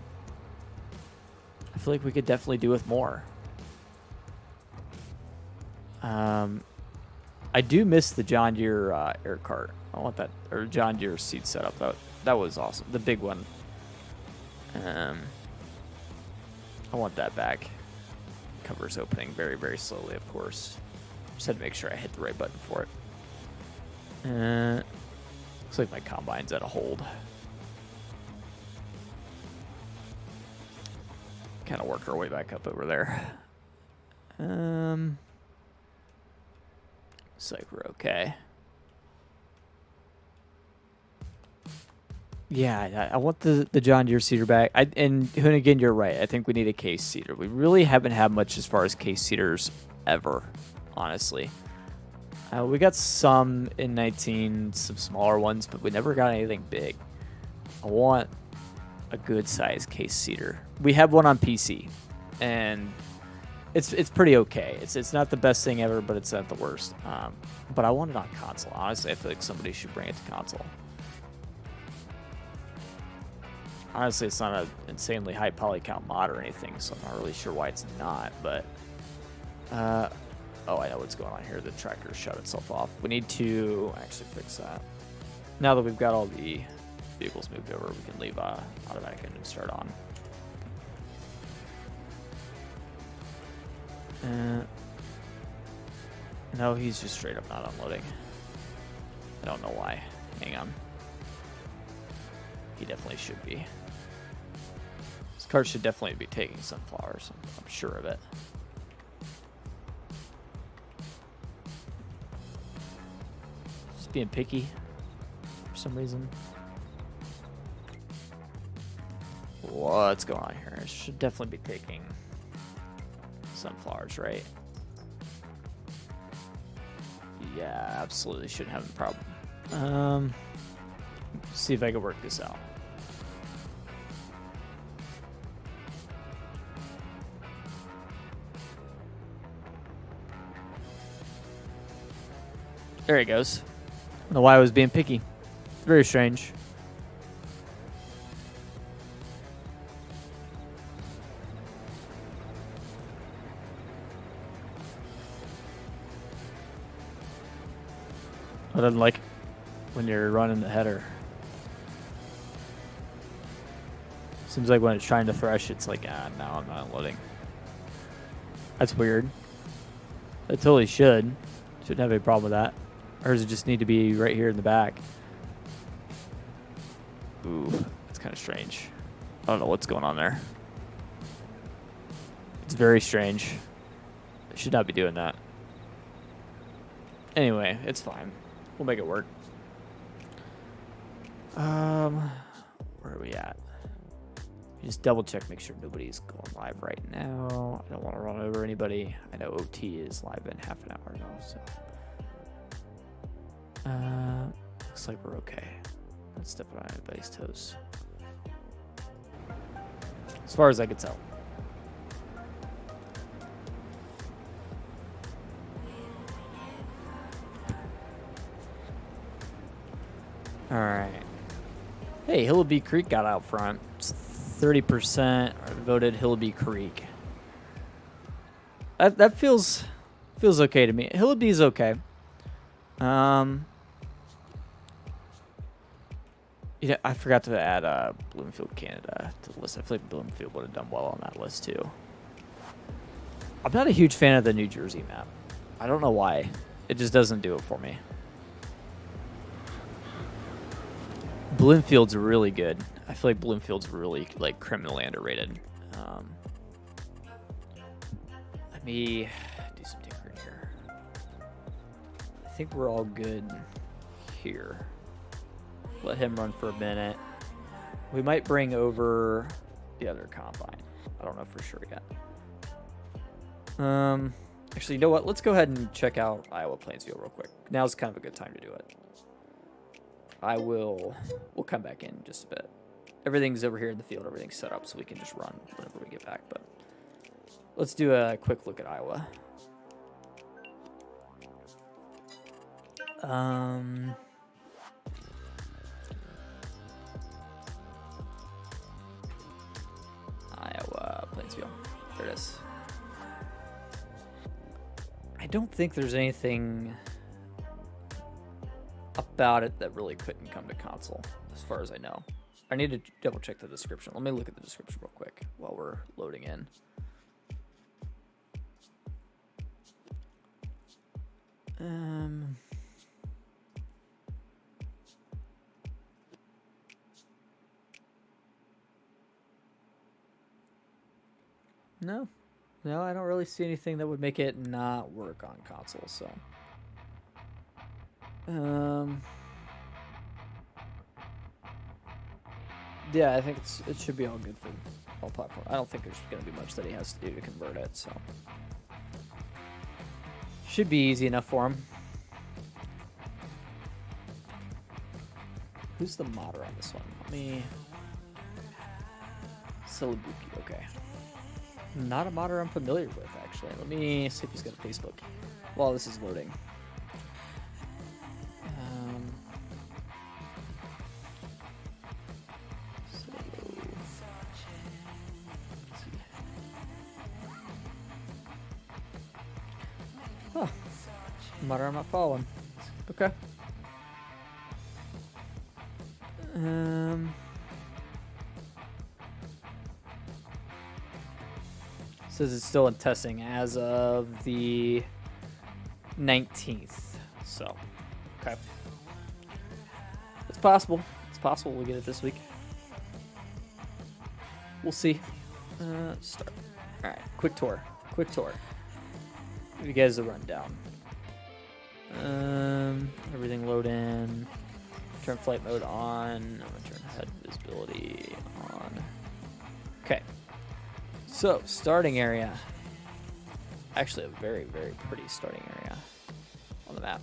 I feel like we could definitely do with more. I do miss the John Deere air cart. I want that, or John Deere seed setup. That was awesome. The big one. I want that back. Cover's opening very, very slowly, of course. Just had to make sure I hit the right button for it. Looks like my combine's at a hold. Kind of work our way back up over there. Looks like we're okay. Yeah, I want the John Deere seeder back. And Hoonigan, you're right. I think we need a case seeder. We really haven't had much as far as case seeders ever, honestly. We got some in 19, some smaller ones, but we never got anything big. I want a good size case seeder. We have one on PC, and it's pretty okay. It's not the best thing ever, but it's not the worst. But I want it on console. Honestly, I feel like somebody should bring it to console. Honestly, it's not an insanely high poly count mod or anything, so I'm not really sure why it's not, but... oh, I know what's going on here. The tractor shut itself off. We need to actually fix that. Now that we've got all the vehicle's moved over, we can leave automatic engine start on. No, he's just straight up not unloading. I don't know why. Hang on. He definitely should be. This cart should definitely be taking sunflowers. I'm sure of it. Just being picky for some reason. What's going on here? It should definitely be taking sunflowers, right? Yeah, absolutely shouldn't have a problem. See if I can work this out. There he goes. I don't know why I was being picky. Very strange. I don't like when you're running the header. Seems like when it's trying to thresh, it's like, no, I'm not unloading. That's weird. It totally should. Shouldn't have any problem with that. Or does it just need to be right here in the back? Ooh, that's kind of strange. I don't know what's going on there. It's very strange. I should not be doing that. Anyway, it's fine. We'll make it work. Where are we at? Just double check, make sure nobody's going live right now. I don't want to run over anybody. I know OT is live in half an hour now, so. Looks like we're okay. Let's step on anybody's toes. As far as I can tell. All right. Hey, Hillaby Creek got out front. It's 30% voted Hillaby Creek. That feels okay to me. Hillaby's okay. Yeah, I forgot to add Bloomfield, Canada to the list. I feel like Bloomfield would have done well on that list too. I'm not a huge fan of the New Jersey map. I don't know why. It just doesn't do it for me. Bloomfield's really good. I feel like Bloomfield's really like criminally underrated. Let me do some tinkering here. I think we're all good here. Let him run for a minute. We might bring over the other combine. I don't know for sure yet. Actually, you know what? Let's go ahead and check out Iowa Plainsville real quick. Now's kind of a good time to do it. We'll come back in just a bit. Everything's over here in the field. Everything's set up so we can just run whenever we get back. But let's do a quick look at Iowa. Iowa Plainsville. There it is. I don't think there's anything about it that really couldn't come to console, as far as I know. I need to double check the description. Let me look at the description real quick while we're loading in. No, I don't really see anything that would make it not work on console, so. Yeah, I think it should be all good for all platforms. I don't think there's going to be much that he has to do to convert it, so. Should be easy enough for him. Who's the modder on this one? Let me... Silibuki, okay. Not a modder I'm familiar with, actually. Let me see if he's got a Facebook while this is loading. Huh. Modder I'm not following. Okay. Says it's still in testing as of the 19th. So, okay. It's possible. It's possible we'll get it this week. We'll see. Start. All right, quick tour. Quick tour. Give you guys a rundown. Everything load in. Turn flight mode on. I'm gonna turn head visibility on. Okay. So, starting area. Actually, a very, very pretty starting area on the map.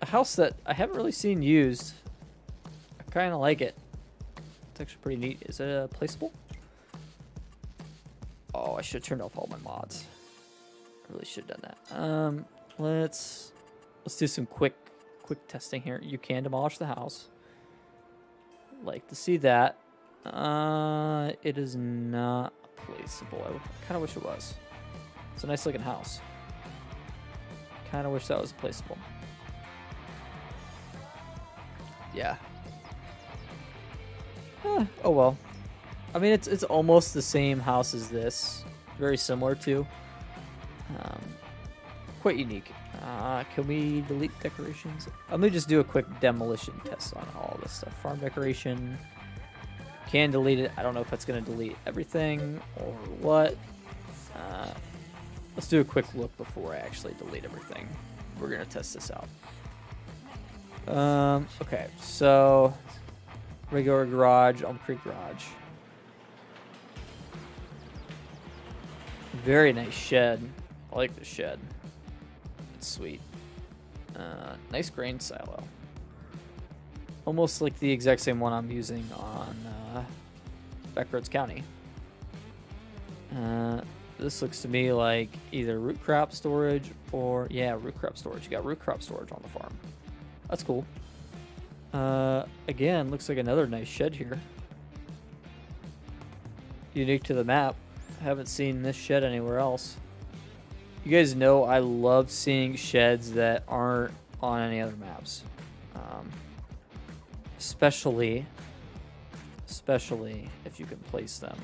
A house that I haven't really seen used. I kind of like it. It's actually pretty neat. Is it placeable? Oh, I should have turned off all my mods. I really should have done that. Let's do some quick testing here. You can demolish the house. Like to see that. It is not placeable. I kind of wish it was. It's a nice looking house. Kind of wish that was placeable. Yeah. Oh well. I mean, it's almost the same house as this. Very similar to. Quite unique. Can we delete decorations? I'm gonna just do a quick demolition test on all this stuff. Farm decoration. Can delete it. I don't know if it's gonna delete everything or what. Let's do a quick look before I actually delete everything. We're gonna test this out. Okay, so regular garage, Elm Creek garage. Very nice shed. I like the shed. It's sweet. Nice grain silo. Almost like the exact same one I'm using on Backroads County. This looks to me like either root crop storage or, yeah, root crop storage. You got root crop storage on the farm. That's cool. Again, looks like another nice shed here. Unique to the map. Haven't seen this shed anywhere else. You guys know I love seeing sheds that aren't on any other maps. Especially if you can place them.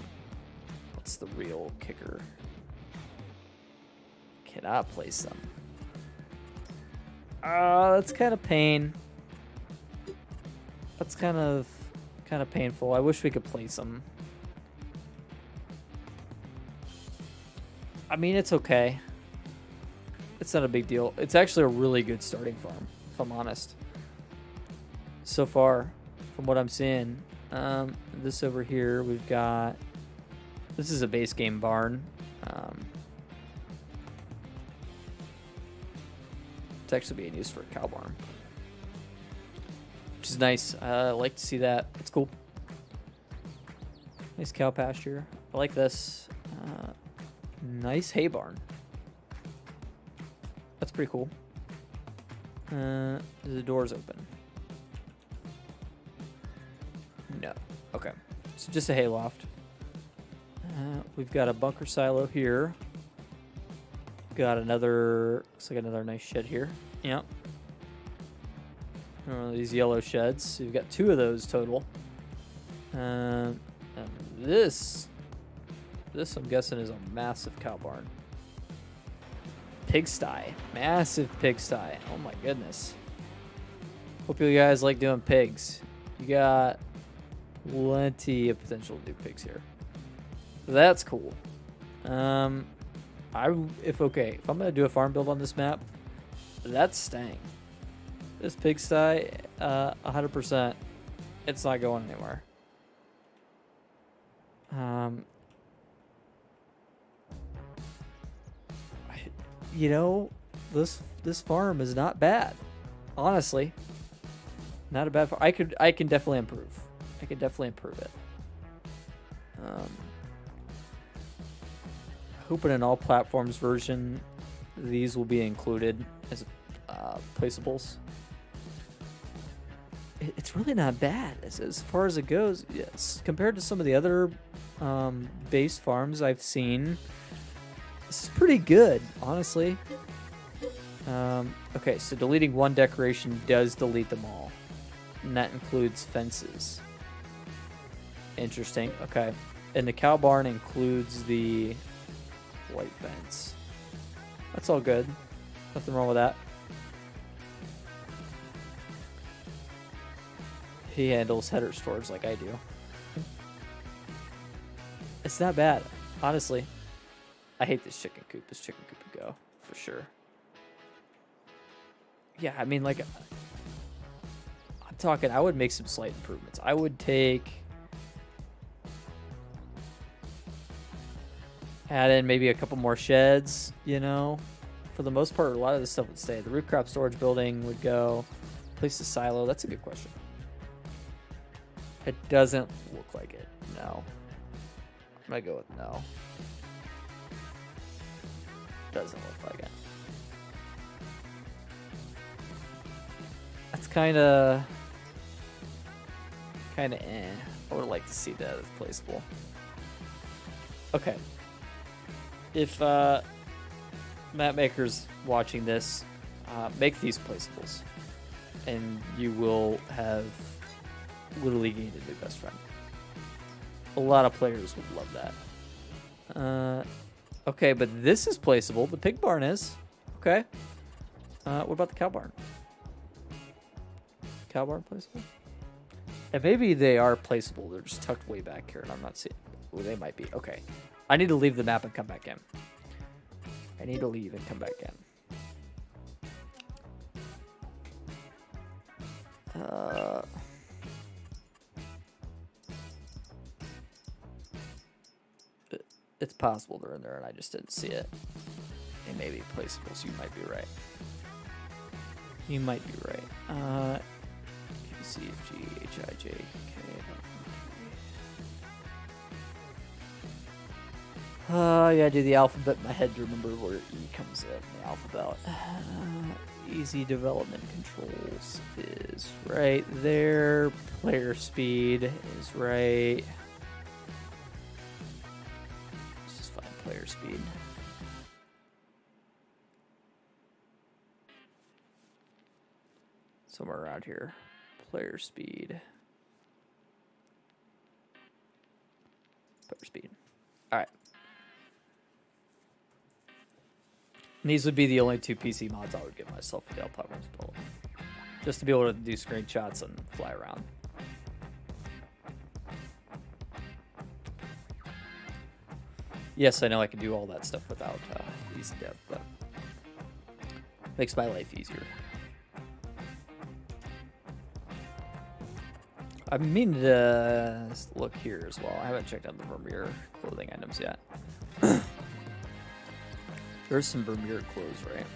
What's the real kicker? Cannot place them. That's kind of pain. That's kind of painful. I wish we could place them. I mean, it's okay. It's not a big deal. It's actually a really good starting farm, if I'm honest. So far, from what I'm seeing. This over here, we've got... This is a base game barn. It's actually being used for a cow barn. Which is nice. I like to see that. It's cool. Nice cow pasture. I like this. Nice hay barn. That's pretty cool. The door's open. No. Okay. So just a hay loft. We've got a bunker silo here. Got another, looks like another nice shed here. Yep. One of these yellow sheds. So you've got two of those total. And this I'm guessing is a massive cow barn. Pigsty. Massive pigsty. Oh my goodness. Hope you guys like doing pigs. You got plenty of potential to do pigs here. That's cool. If I'm gonna do a farm build on this map, that's staying. This pigsty, 100%, it's not going anywhere. You know, this farm is not bad. Honestly, not a bad farm. I can definitely improve. I can definitely improve it. Hoping in all platforms version, these will be included as placeables. It's really not bad as far as it goes. Yes, compared to some of the other base farms I've seen, this is pretty good, honestly. Okay, so deleting one decoration does delete them all. And that includes fences. Interesting. Okay. And the cow barn includes the white fence. That's all good. Nothing wrong with that. He handles header storage like I do. It's not bad, honestly. I hate this chicken coop. This chicken coop would go, for sure. Yeah, I mean, like, I'm talking, I would make some slight improvements. I would add in maybe a couple more sheds, you know. For the most part, a lot of this stuff would stay. The root crop storage building would go. Place the silo. That's a good question. It doesn't look like it. No. I'm going to go with no. Doesn't look like it. That's kind of eh. I would like to see that as placeable. Okay. If map makers watching this, make these placeables, and you will have literally gained a new best friend. A lot of players would love that. Okay, but this is placeable. The pig barn is. Okay. What about the cow barn? Cow barn placeable? And maybe they are placeable. They're just tucked way back here, and I'm not seeing. Oh, they might be. Okay. I need to leave the map and come back in. I need to leave and come back in. It's possible they're in there and I just didn't see it. They may be placeable, so you might be right. You might be right. C, F, G, H, I, J, K, yeah, do the alphabet in my head to remember where E comes in the alphabet. Easy development controls is right there. Player speed is right. Let's just find player speed. Somewhere around here. Player speed. Player speed. All right. And these would be the only two PC mods I would give myself for the L platforms total. Just to be able to do screenshots and fly around. Yes, I know I can do all that stuff without easy dev, but makes my life easier. I mean to look here as well. I haven't checked out the Vermeer clothing items yet. There's some Vermeer clothes, right?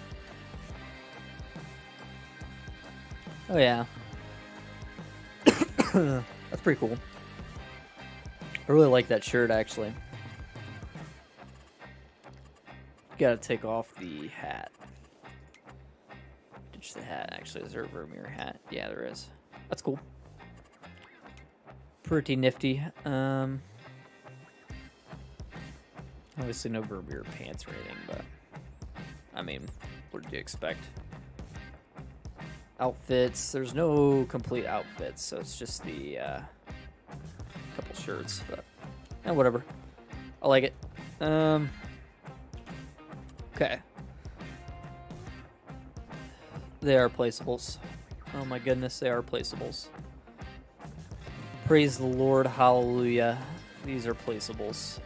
Oh, yeah. That's pretty cool. I really like that shirt, actually. Gotta take off the hat. Ditch the hat, actually. Is there a Vermeer hat? Yeah, there is. That's cool. Pretty nifty. Obviously no Vermeer pants or anything, but I mean, what did you expect? Outfits. There's no complete outfits, so it's just the couple shirts, but whatever. I like it. Okay. They are placeables. Oh my goodness, they are placeables. Praise the Lord, hallelujah. These are placeables.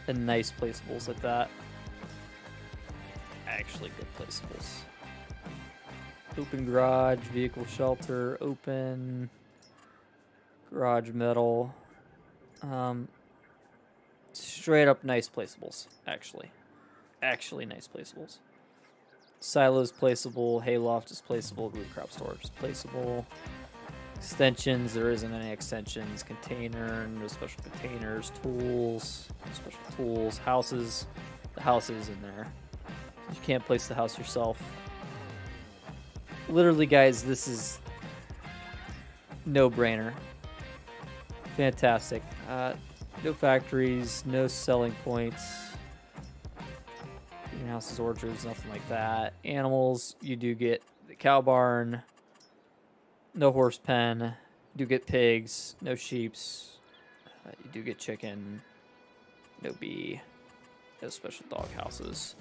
And nice placeables at that. Actually good placeables. Open garage, vehicle shelter, open garage metal. Straight up nice placeables, actually. Actually nice placeables. Silos placeable, hayloft is placeable, root crop storage is placeable. Extensions, there isn't any extensions. Container, no special containers. Tools, no special tools. Houses, the house is in there. You can't place the house yourself. Literally, guys, this is no-brainer. Fantastic. No factories, no selling points. Greenhouses, orchards, nothing like that. Animals, you do get the cow barn. No horse pen. You do get pigs. No sheeps. You do get chicken. No bee. No special dog houses.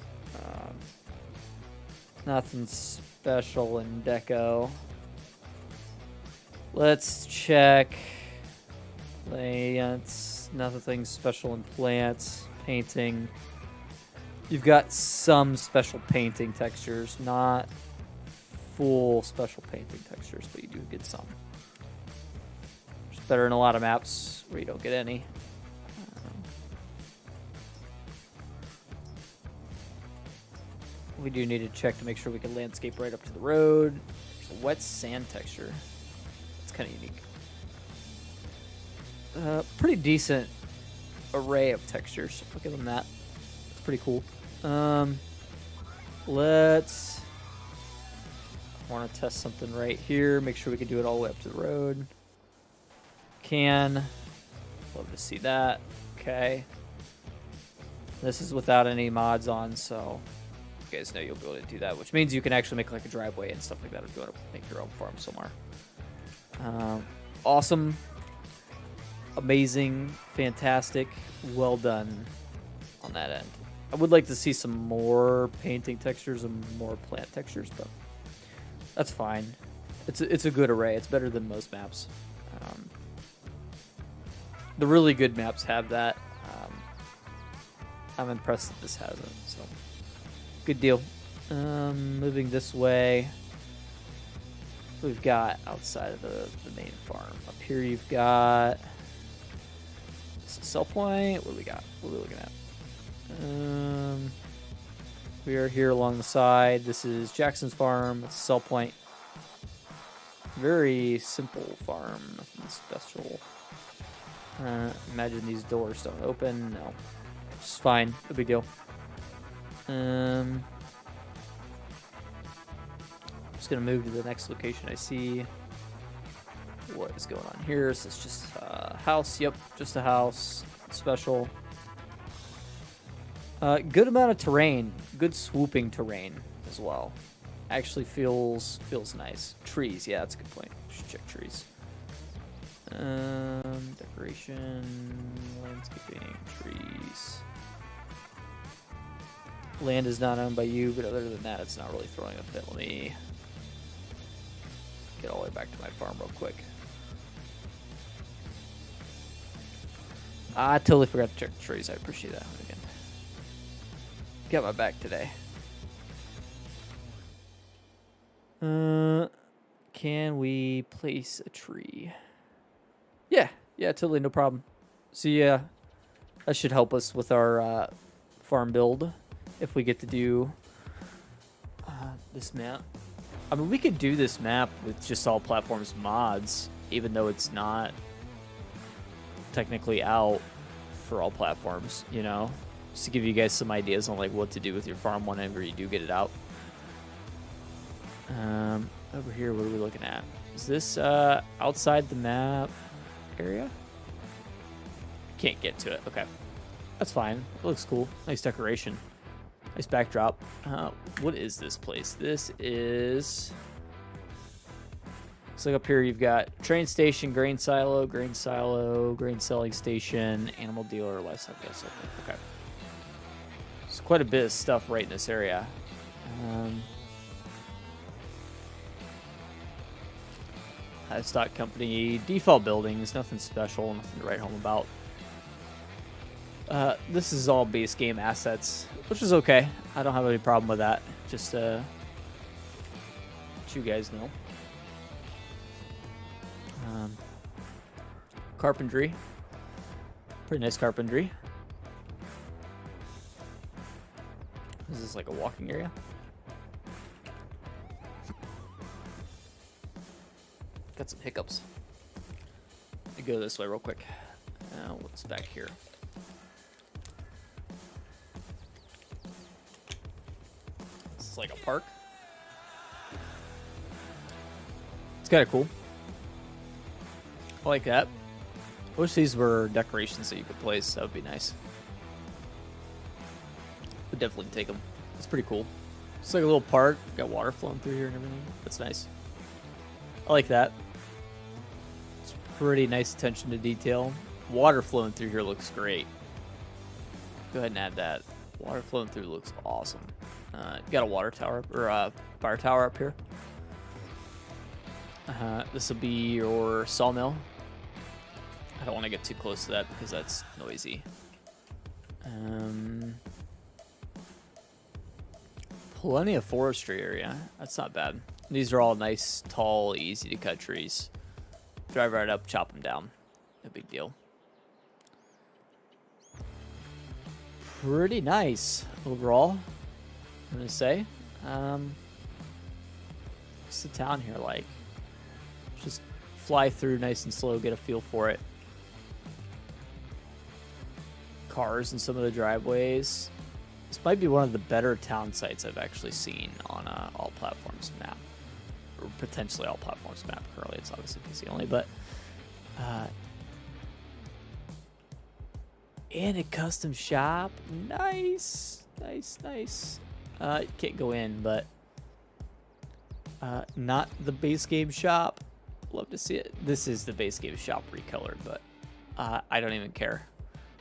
Nothing special in deco. Let's check plants. Nothing special in plants. Painting. You've got some special painting textures, not full special painting textures, but you do get some. It's better in a lot of maps where you don't get any. We do need to check to make sure we can landscape right up to the road. There's a wet sand texture. It's kind of unique. Pretty decent array of textures. I'll give them that. It's pretty cool. Let's... I want to test something right here. Make sure we can do it all the way up to the road. Can. Love to see that. Okay. This is without any mods on, so you guys know you'll be able to do that, which means you can actually make like a driveway and stuff like that if you want to make your own farm somewhere. Awesome. Amazing. Fantastic. Well done on that end. I would like to see some more painting textures and more plant textures, but that's fine. It's a good array. It's better than most maps. The really good maps have that. I'm impressed that this hasn't. So good deal. Moving this way, we've got outside of the main farm. Up here, you've got sell point. What do we got? What are we looking at? We are here along the side. This is Jackson's farm. It's a sell point. Very simple farm. Nothing special. Imagine these doors don't open. No. It's fine. No big deal. Just going to move to the next location I see. What is going on here? So it's just a house. Yep, just a house. Special. Good amount of terrain. Good swooping terrain as well. Actually feels nice. Trees, yeah, that's a good point. Should check trees. Decoration, landscaping, trees. Land is not owned by you, but other than that, it's not really throwing a fit. Let me get all the way back to my farm real quick. I totally forgot to check the trees. I appreciate that again. Got my back today. Can we place a tree? Yeah, totally, no problem. So yeah, that should help us with our farm build if we get to do this map. I mean, we could do this map with just all platforms mods, even though it's not technically out for all platforms, you know? Just to give you guys some ideas on like what to do with your farm whenever you do get it out. Over here, what are we looking at? Is this outside the map area? Can't get to it. Okay, that's fine. It looks cool. Nice decoration. Nice backdrop. What is this place? This is... Looks like up here you've got train station, grain silo, grain selling station, animal dealer, livestock silo. Okay. There's quite a bit of stuff right in this area. Livestock company, default buildings, nothing special, nothing to write home about. This is all base game assets, which is okay. I don't have any problem with that. Just let you guys know. Carpentry. Pretty nice carpentry. Is this like a walking area? Got some hiccups. Let me go this way real quick. Now, what's back here? This is like a park. It's kind of cool. I like that. I wish these were decorations that you could place. That would be nice. Would definitely take them. It's pretty cool. It's like a little park. Got water flowing through here and everything. That's nice. I like that. Pretty nice attention to detail. Water flowing through here looks great. Go ahead and add that. Water flowing through looks awesome. Got a water tower, or a fire tower up here. This will be your sawmill. I don't want to get too close to that because that's noisy. Plenty of forestry area. That's not bad. These are all nice, tall, easy to cut trees. Drive right up, chop them down. No big deal. Pretty nice overall, I'm gonna say. What's the town here like? Just fly through nice and slow, get a feel for it. Cars in some of the driveways. This might be one of the better town sites I've actually seen on all platforms map, or potentially all platforms map. Currently, it's obviously PC only, but and a custom shop. Nice. You can't go in, but not the base game shop. Love to see it. This is the base game shop recolored, but I don't even care.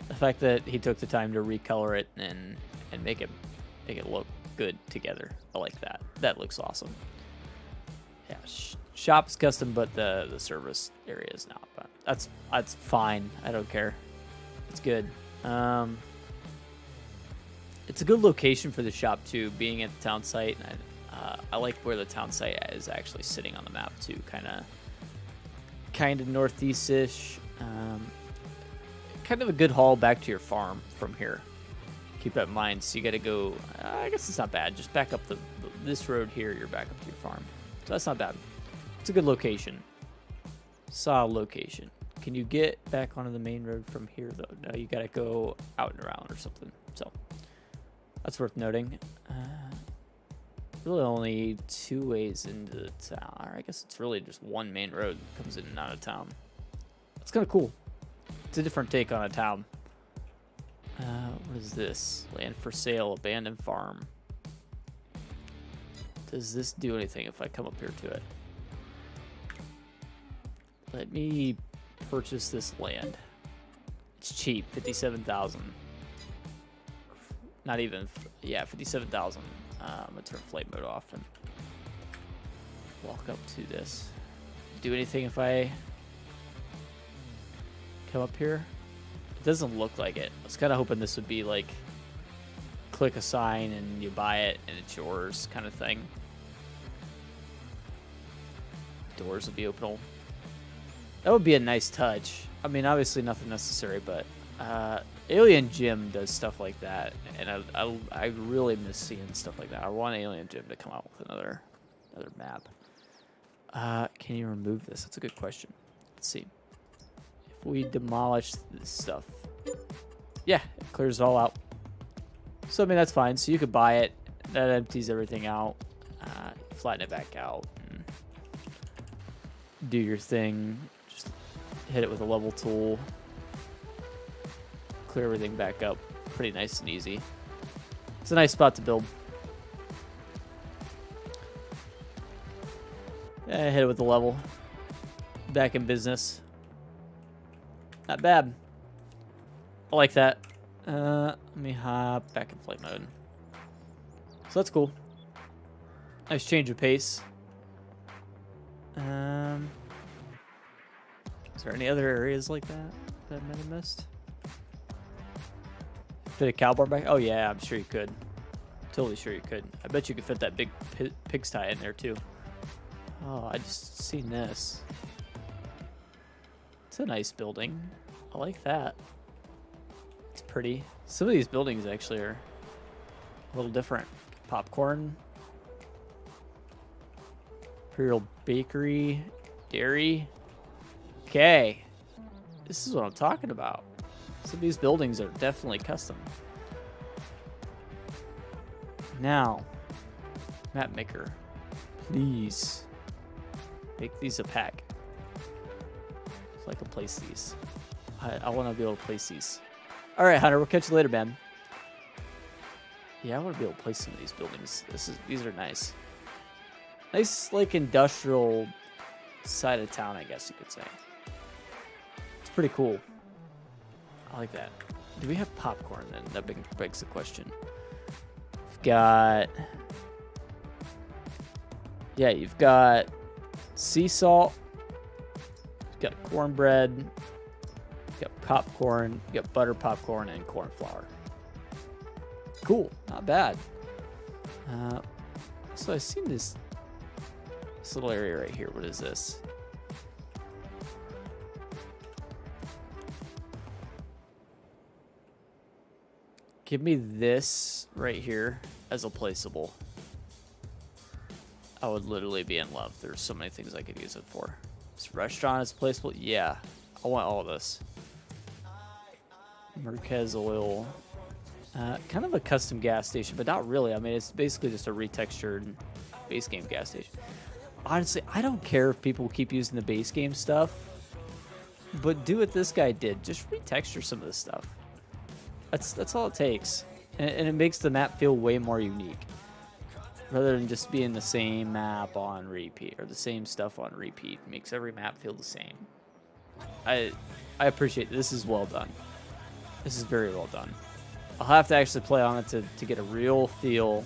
The fact that he took the time to recolor it and make it look good together, I like that. That looks awesome. Yeah, shop's custom, but the service area is not. But that's fine. I don't care. It's good. It's a good location for the shop too, being at the town site. And I like where the town site is actually sitting on the map too, kind of northeast-ish. Kind of a good haul back to your farm from here. Keep that in mind. So you got to go. I guess it's not bad. Just back up this road here. You're back up to your farm. So that's not bad. It's a good location. Solid location. Can you get back onto the main road from here though? No, you got to go out and around or something. So that's worth noting. Really only two ways into the town. Or I guess it's really just one main road that comes in and out of town. That's kind of cool. It's a different take on a town. What is this? Land for sale, abandoned farm. Does this do anything if I come up here to it? Let me purchase this land. It's cheap, 57,000. Not even, yeah, 57,000. I'm gonna turn flight mode off and walk up to this. Do anything if I come up here? It doesn't look like it. I was kind of hoping this would be like click a sign and you buy it and it's yours kind of thing. Doors will be open. That would be a nice touch. I mean, obviously nothing necessary, but Alien Gym does stuff like that, and I really miss seeing stuff like that. I want Alien Gym to come out with another map. Can you remove this? That's a good question. Let's see. If we demolish this stuff, yeah, it clears it all out. So I mean that's fine. So you could buy it. That empties everything out. Flatten it back out. And do your thing. Just hit it with a level tool. Clear everything back up. Pretty nice and easy. It's a nice spot to build. Yeah, hit it with a level. Back in business. Not bad. I like that. Let me hop back in flight mode. So that's cool. Nice change of pace. Is there any other areas like that I might have missed? Fit a cowboy back? Oh yeah, I'm sure you could. Totally sure you could. I bet you could fit that big pigsty in there too. Oh, I just seen this. It's a nice building. I like that. It's pretty. Some of these buildings actually are a little different. Popcorn. Imperial Bakery. Dairy. Okay. This is what I'm talking about. Some of these buildings are definitely custom. Now, map maker, please make these a pack so I can place these. I want to be able to place these. All right, Hunter, we'll catch you later, man. Yeah, I want to be able to place some of these buildings. These are nice. Nice, like industrial side of town, I guess you could say. pretty cool. I like that. Do we have popcorn then? That begs the question. We've got... Yeah, you've got sea salt. You've got cornbread. You've got popcorn. You've got butter popcorn and corn flour. Cool. Not bad. So I've seen this little area right here. What is this? Give me this right here as a placeable. I would literally be in love. There's so many things I could use it for. This restaurant is placeable. Yeah, I want all of this. Merquez oil. Kind of a custom gas station, but not really. I mean, it's basically just a retextured base game gas station. Honestly, I don't care if people keep using the base game stuff, but do what this guy did. Just retexture some of this stuff. That's all it takes, and it makes the map feel way more unique, rather than just being the same map on repeat or the same stuff on repeat. It makes every map feel the same. I appreciate it. This is well done. This is very well done. I'll have to actually play on it to get a real feel,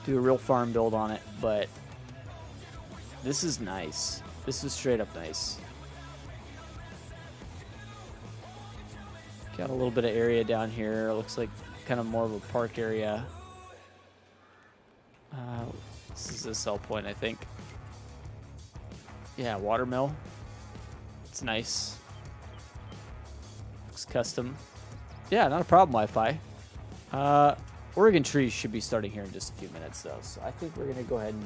do a real farm build on it, but this is nice. This is straight up nice. Got a little bit of area down here. Looks like kind of more of a park area. This is a sell point, I think. Yeah, watermill. It's nice. Looks custom. Yeah, not a problem, Wi-Fi. Oregon trees should be starting here in just a few minutes, though. So I think we're going to go ahead and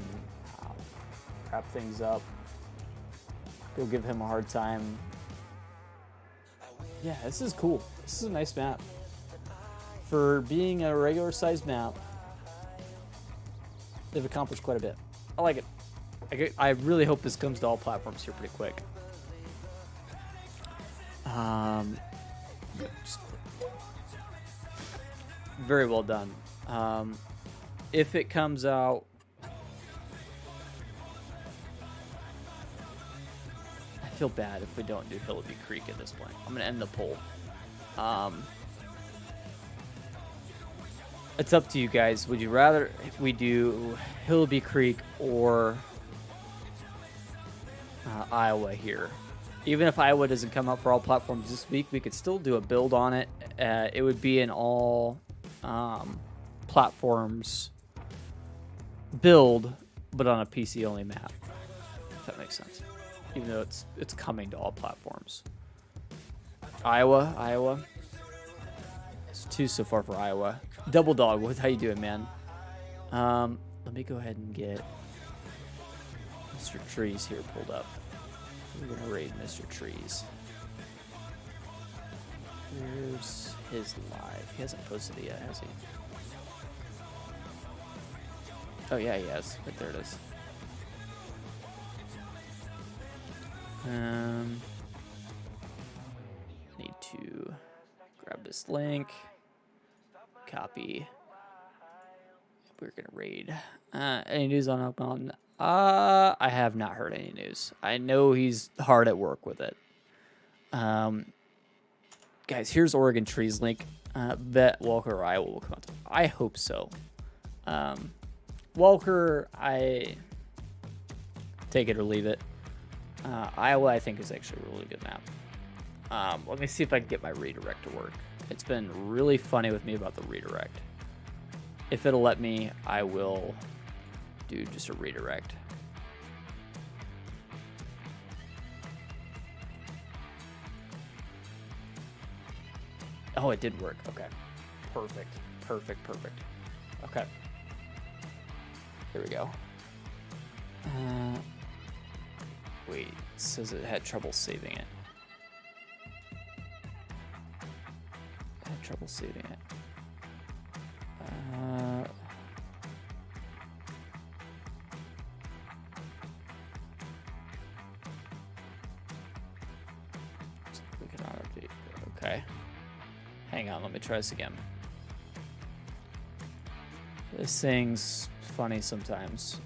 wrap things up. Go give him a hard time. Yeah, this is cool. This is a nice map. For being a regular sized map, they've accomplished quite a bit. I like it. I really hope this comes to all platforms here pretty quick. Very well done. If it comes out, I feel bad if we don't do Hillaby Creek at this point. I'm gonna end the poll. It's up to you guys. Would you rather we do Hillaby Creek or Iowa here? Even if Iowa doesn't come out for all platforms this week, we could still do a build on it. It would be an all platforms build, but on a PC only map. If that makes sense. Even though it's coming to all platforms. Iowa. It's 2 so far for Iowa. Double Dog, how you doing, man? Let me go ahead and get Mr. Trees here pulled up. We're gonna raid Mr. Trees. Where's his live? He hasn't posted it yet, has he? Oh yeah, he has. Right there it is. Need to grab this link. Copy. We're gonna raid. Any news on Oak Mountain? I have not heard any news. I know he's hard at work with it. Guys, here's Oregon Trees link. Bet Walker or Iowa will come out. I hope so. Walker, I take it or leave it. Iowa, I think, is actually a really good map. Let me see if I can get my redirect to work. It's been really funny with me about the redirect. If it'll let me, I will do just a redirect. Oh, it did work. Okay. Perfect. Okay. There we go. Wait, it says it had trouble saving it. We cannot update. Okay. Hang on, let me try this again. This thing's funny sometimes.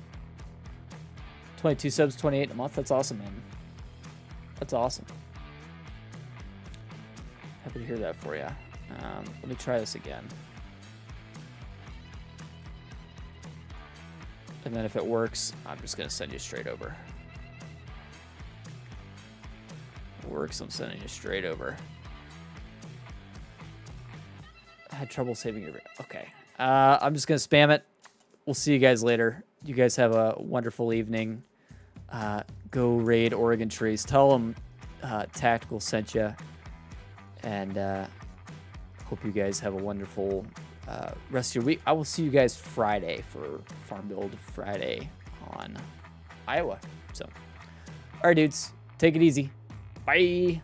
22 subs, 28 a month. That's awesome, man. That's awesome. Could hear that for you. Let me try this again. And then if it works, I'm just going to send you straight over. If it works, I'm sending you straight over. I had trouble saving your... Okay. I'm just going to spam it. We'll see you guys later. You guys have a wonderful evening. Go raid Oregon Trees. Tell them Tactical sent you. And hope you guys have a wonderful rest of your week. I will see you guys Friday for Farm Build Friday on Iowa. So, all right, dudes. Take it easy. Bye.